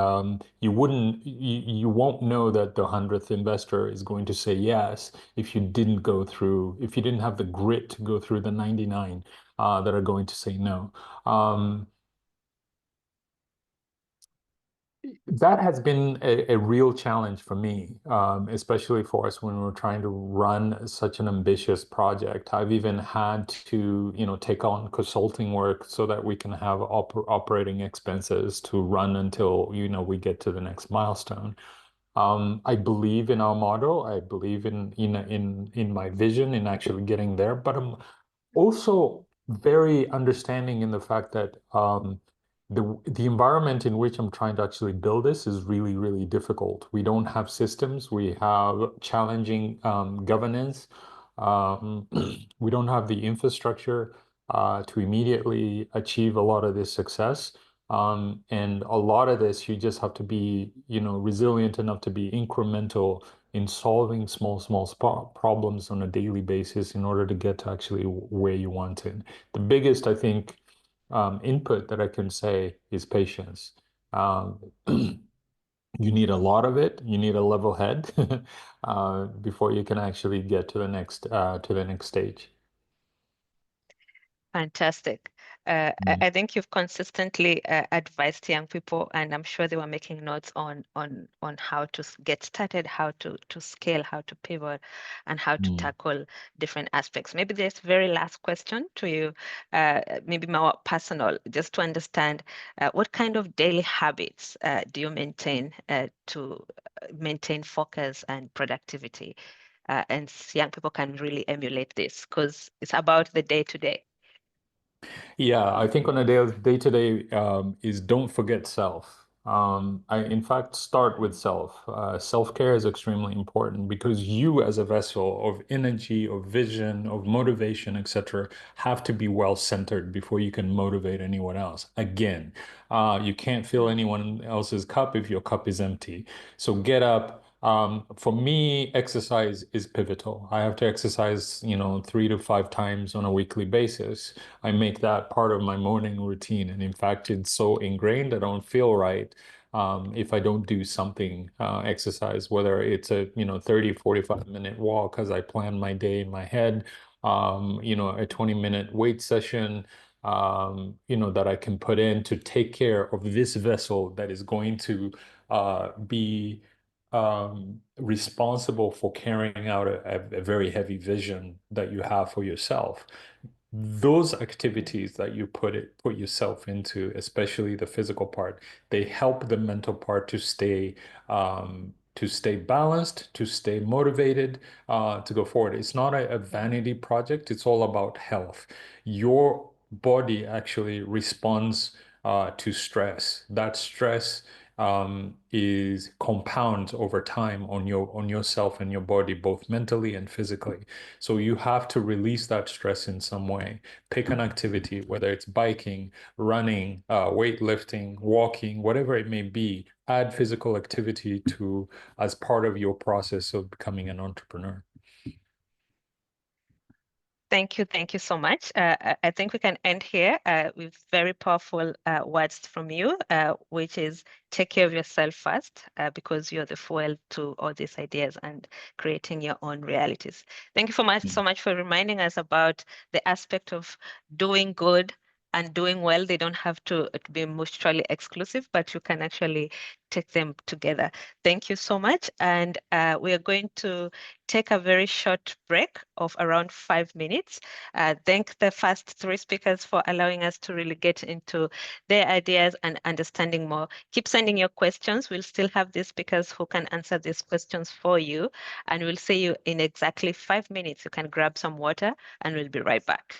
you won't know that the 100th investor is going to say yes if you didn't have the grit to go through the 99 that are going to say no. That has been a real challenge for me, especially for us when we're trying to run such an ambitious project. I've even had to, take on consulting work so that we can have operating expenses to run until, we get to the next milestone. I believe in our model. I believe in my vision in actually getting there, but I'm also very understanding in the fact that the environment in which I'm trying to actually build this is really, really difficult. We don't have systems. We have challenging governance. We don't have the infrastructure to immediately achieve a lot of this success. And a lot of this, you just have to be, resilient enough to be incremental in solving small problems on a daily basis in order to get to actually where you want to. The biggest, I think, input that I can say is patience. You need a lot of it. You need a level head before you can actually get to the next stage. Fantastic. I think you've consistently advised young people, and I'm sure they were making notes on how to get started, how to scale, how to pivot, and how to tackle different aspects. Maybe this very last question to you, maybe more personal, just to understand what kind of daily habits do you maintain to maintain focus and productivity? And young people can really emulate this because it's about the day-to-day. Yeah, I think on a day-to-day is don't forget self. I in fact start with self. Self-care is extremely important because you as a vessel of energy, of vision, of motivation, etc., have to be well centered before you can motivate anyone else. Again, you can't fill anyone else's cup if your cup is empty. So get up. For me, exercise is pivotal. I have to exercise, 3 to 5 times on a weekly basis. I make that part of my morning routine. And in fact, it's so ingrained, I don't feel right if I don't do something, exercise, whether it's a, 30, 45-minute walk as I plan my day in my head, a 20-minute weight session, that I can put in to take care of this vessel that is going to be responsible for carrying out a very heavy vision that you have for yourself. Those activities that you put yourself into, especially the physical part, they help the mental part to stay balanced, to stay motivated, to go forward. It's not a vanity project. It's all about health. Your body actually responds to stress. That stress is compounds over time on yourself and your body, both mentally and physically. So you have to release that stress in some way. Pick an activity, whether it's biking, running, weightlifting, walking, whatever it may be. Add physical activity as part of your process of becoming an entrepreneur. Thank you so much. I think we can end here with very powerful words from you, which is take care of yourself first, because you're the fuel to all these ideas and creating your own realities. Thank you so much for reminding us about the aspect of doing good and doing well. They don't have to be mutually exclusive, but you can actually take them together. Thank you so much. And we are going to take a very short break of around 5 minutes. Thank the first 3 speakers for allowing us to really get into their ideas and understanding more. Keep sending your questions. We'll still have these speakers who can answer these questions for you. And we'll see you in exactly 5 minutes. You can grab some water and we'll be right back.